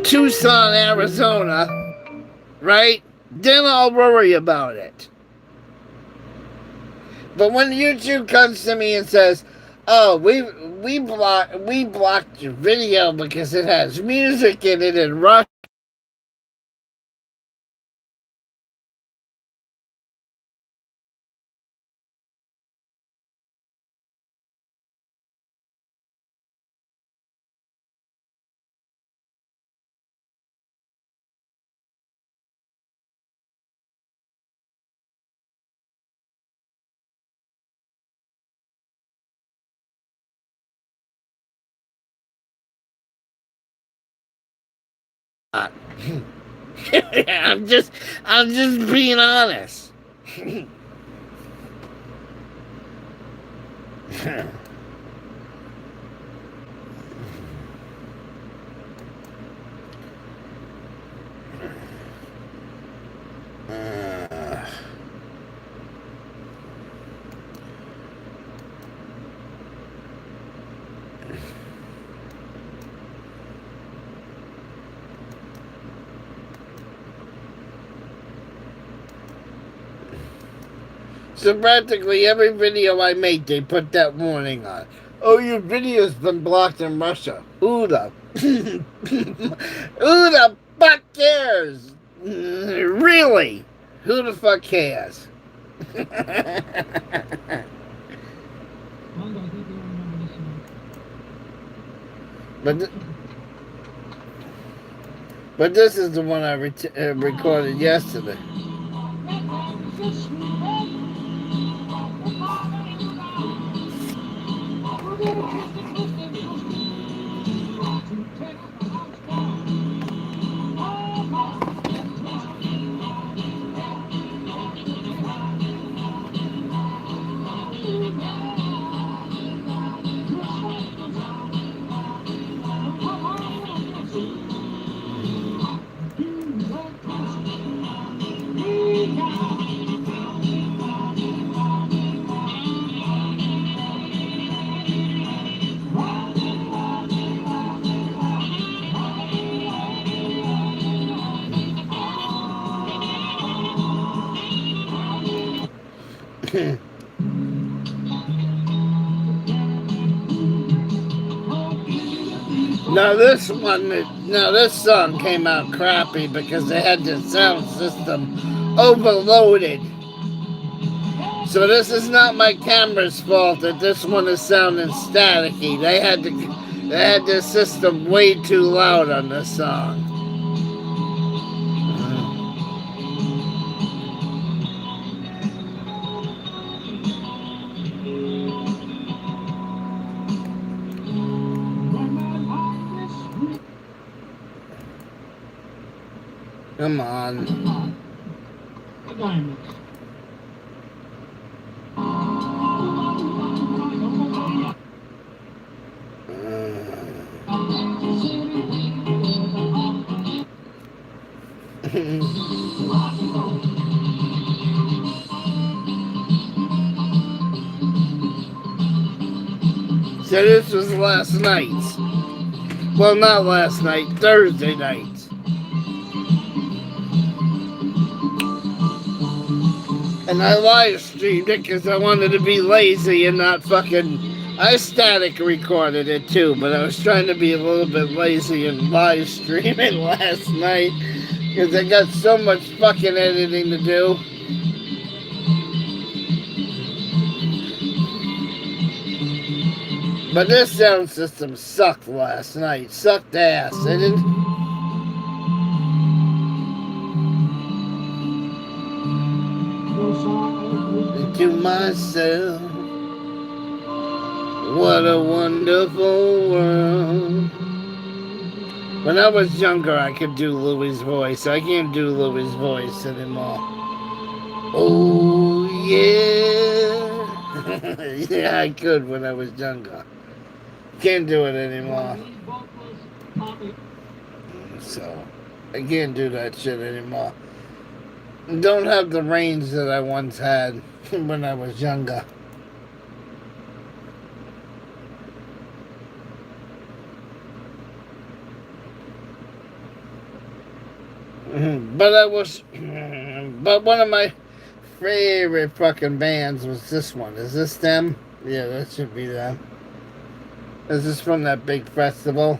A: Tucson, Arizona," right? Then I'll worry about it. But when YouTube comes to me and says, "Oh, we blocked your video because it has music in it and Russian," Uh, I'm just being honest. So practically every video I make, they put that warning on. Oh, your video's been blocked in Russia. Who the... who the fuck cares? Really? Who the fuck cares? but, but this is the one I recorded yesterday. Now this song came out crappy because they had the sound system overloaded. So this is not my camera's fault that this one is sounding staticky. They had the system way too loud on this song. Come on. So this was last night. Well, not last night, Thursday night. And I live streamed it because I wanted to be lazy and not fucking... I static recorded it too, but I was trying to be a little bit lazy and live stream it last night because I got so much fucking editing to do. But this sound system sucked last night. Sucked ass. I didn't... To myself, what a wonderful world. When I was younger, I could do Louie's voice. I can't do Louie's voice anymore. Oh, yeah. Yeah, I could when I was younger. Can't do it anymore. So, I can't do that shit anymore. Don't have the range that I once had when I was younger. But one of my favorite fucking bands was this one. Is this them? Yeah, that should be them. Is this from that big festival?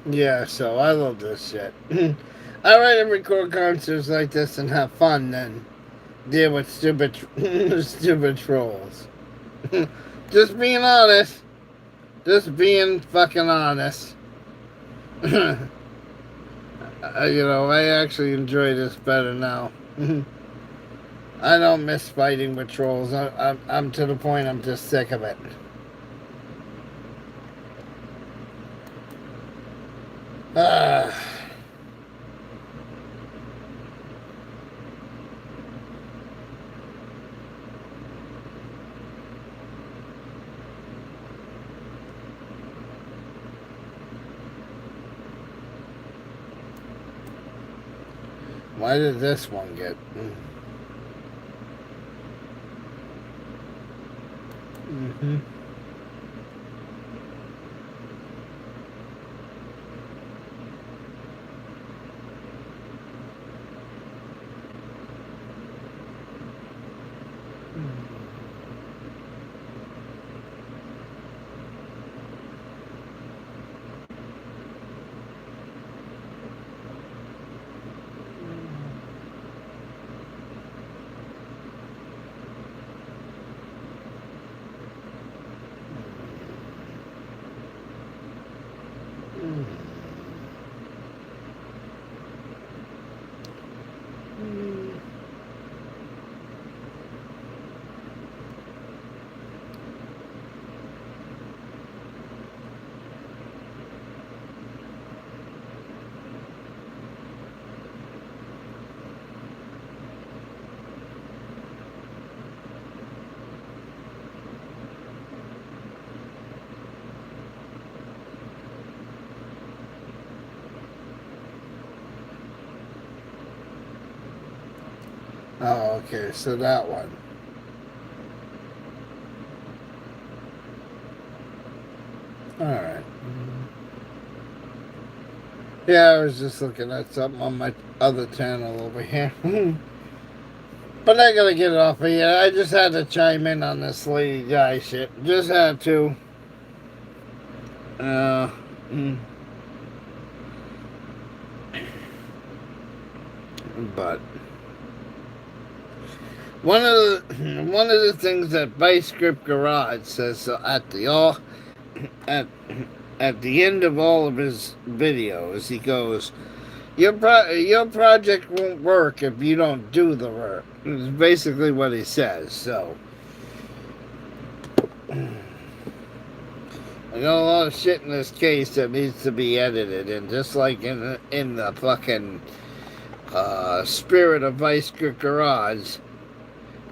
A: Yeah, so I love this shit. I rather record concerts like this and have fun than deal with stupid, stupid trolls. Just being honest. Just being fucking honest. I actually enjoy this better now. I don't miss fighting with trolls. I'm to the point I'm just sick of it. Ah. Why did this one get... Mm-hmm. Oh, okay, so that one. Alright. Yeah, I was just looking at something on my other channel over here. But I gotta get it off of here. I just had to chime in on this lady guy shit. Just had to. But one of the things that Vice Script Garage says at the end of all of his videos, he goes, your project won't work if you don't do the work. It's basically what he says. So I got a lot of shit in this case that needs to be edited, and just like in the fucking spirit of Vice Grip Garage,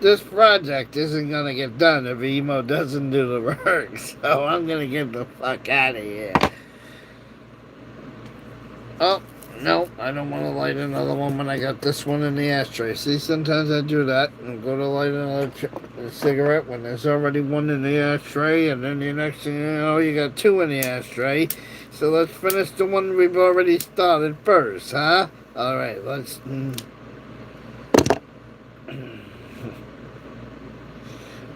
A: this project isn't gonna get done if Emo doesn't do the work. So I'm gonna get the fuck out of here. Oh. No, I don't want to light another one when I got this one in the ashtray. See, sometimes I do that and go to light another cigarette when there's already one in the ashtray, and then the next thing you know, you got two in the ashtray. So let's finish the one we've already started first, huh? Alright, let's...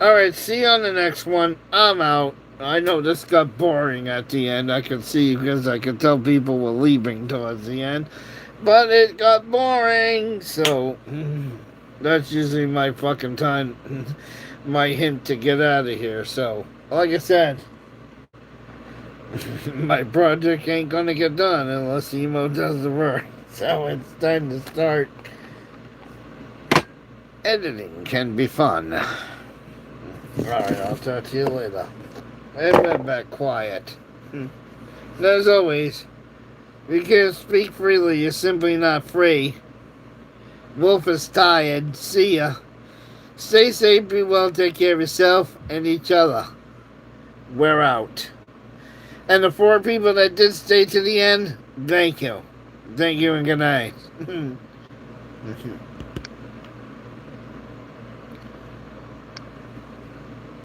A: Alright, see you on the next one. I'm out. I know this got boring at the end. I could see because I could tell people were leaving towards the end. But it got boring. So that's usually my fucking time, my hint to get out of here. So, like I said, my project ain't gonna get done unless Emo does the work. So it's time to start. Editing can be fun. Alright, I'll talk to you later. I've been back quiet. And as always, if you can't speak freely, you're simply not free. Wolf is tired. See ya. Stay safe, be well, take care of yourself and each other. We're out. And the 4 people that did stay to the end, thank you. Thank you and good night.